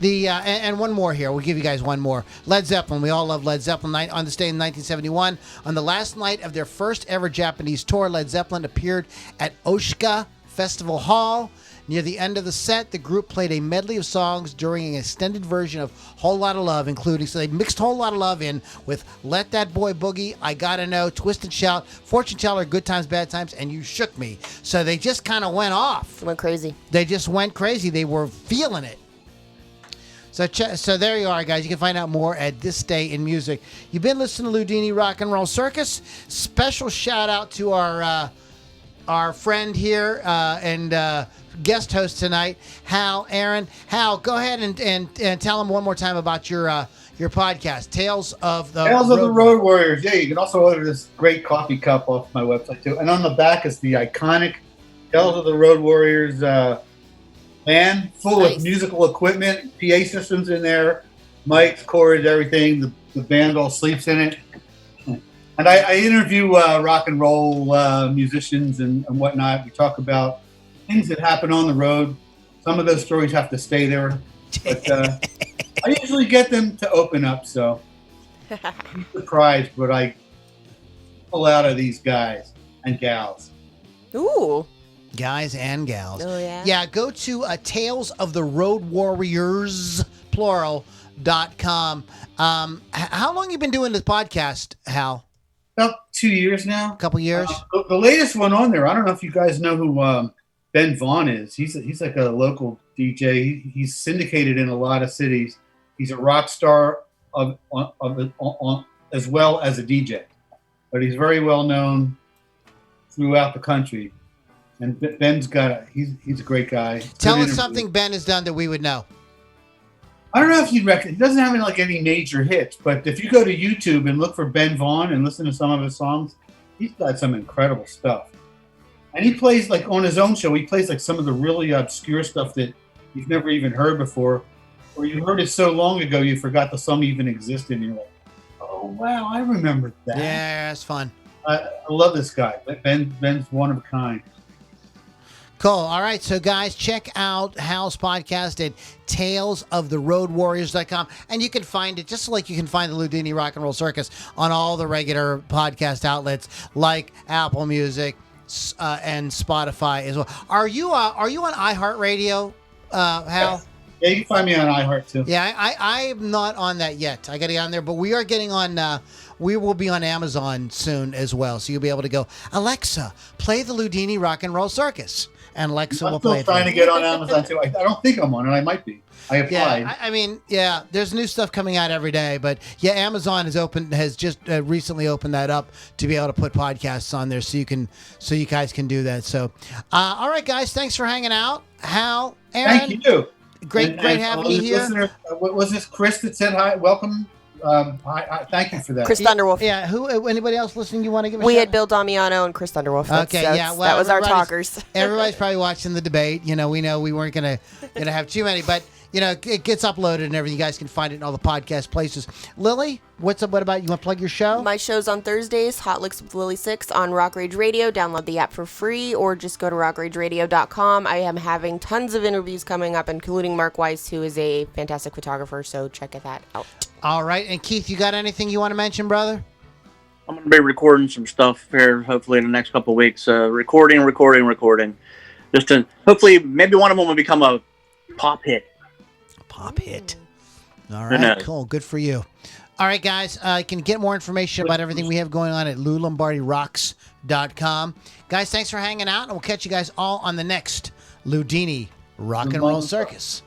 And one more here. We'll give you guys one more. Led Zeppelin. We all love Led Zeppelin. On this day in 1971, on the last night of their first ever Japanese tour, Led Zeppelin appeared at Osaka Festival Hall. Near the end of the set, the group played a medley of songs during an extended version of Whole Lotta Love, so they mixed Whole Lotta Love in with Let That Boy Boogie, I Gotta Know, Twist and Shout, Fortune Teller, Good Times, Bad Times, and You Shook Me. So they just kind of went off. Went crazy. They just went crazy. They were feeling it. So there you are, guys. You can find out more at This Day in Music. You've been listening to Loudini Rock and Roll Circus. Special shout out to our friend here and guest host tonight, Hal Aaron. Hal, go ahead and tell them one more time about your podcast, Tales of the Road Warriors. Yeah, you can also order this great coffee cup off my website too. And on the back is the iconic Tales of the Road Warriors van full of musical equipment, PA systems in there, mics, cords, everything. The band all sleeps in it. And I interview rock and roll musicians and whatnot. We talk about things that happen on the road. Some of those stories have to stay there. But I usually get them to open up, so I'm surprised what I pull out of these guys and gals. Ooh. Guys and gals. Oh, yeah? Yeah, go to Tales of the Road Warriors, plural.com. How long have you been doing this podcast, Hal? About 2 years now. A couple years? The latest one on there, I don't know if you guys know who Ben Vaughn is. He's like a local DJ. He's syndicated in a lot of cities. He's a rock star as well as a DJ. But he's very well known throughout the country. And Ben's he's a great guy. Tell us something Ben has done that we would know. I don't know if you'd recognize. He doesn't have any major hits, but if you go to YouTube and look for Ben Vaughn and listen to some of his songs, he's got some incredible stuff. And he plays on his own show. He plays some of the really obscure stuff that you've never even heard before, or you heard it so long ago you forgot the song even existed. And you're like, oh wow, I remember that. Yeah, it's fun. I love this guy. Ben's one of a kind. Cool. All right. So, guys, check out Hal's podcast at talesoftheroadwarriors.com. And you can find it just like you can find the Loudini Rock and Roll Circus on all the regular podcast outlets like Apple Music and Spotify as well. Are you on iHeartRadio, Hal? Yeah, you can find me on iHeart, too. Yeah, I'm not on that yet. I got to get on there. But we are getting on... we will be on Amazon soon as well. So you'll be able to go, Alexa, play the Loudini Rock and Roll Circus. And Alexa will play it. I'm still trying to get on Amazon, too. I don't think I'm on it. I might be. I applied. Yeah, I mean, yeah, there's new stuff coming out every day. But, yeah, Amazon has just recently opened that up to be able to put podcasts on there so you guys can do that. So, all right, guys, thanks for hanging out. Hal, Aaron. Thank you. Great having you here. Listener, was this Chris that said hi? Welcome. Thank you for that. Chris Thunderwolf. Yeah. Who? Anybody else listening? You want to give? We had Bill Damiano and Chris Thunderwolf. Okay. Yeah. Well, that was our talkers. Everybody's probably watching the debate. You know, we know we weren't gonna have too many, but you know, it gets uploaded and everything. You guys can find it in all the podcast places. Lily, what's up? What about you? Want to plug your show? My show's on Thursdays. Hot Licks with Lily 6 on Rock Rage Radio. Download the app for free, or just go to rockrageradio.com. I am having tons of interviews coming up, including Mark Weiss, who is a fantastic photographer. So check that out. All right. And Keith, you got anything you want to mention, brother? I'm going to be recording some stuff here, hopefully in the next couple of weeks. Recording. Just to hopefully, maybe one of them will become a pop hit. Pop hit. All right. Cool. Good for you. All right, guys. You can get more information about everything we have going on at LouLombardiRocks.com. Guys, thanks for hanging out, and we'll catch you guys all on the next Loudini Rock and Roll Circus.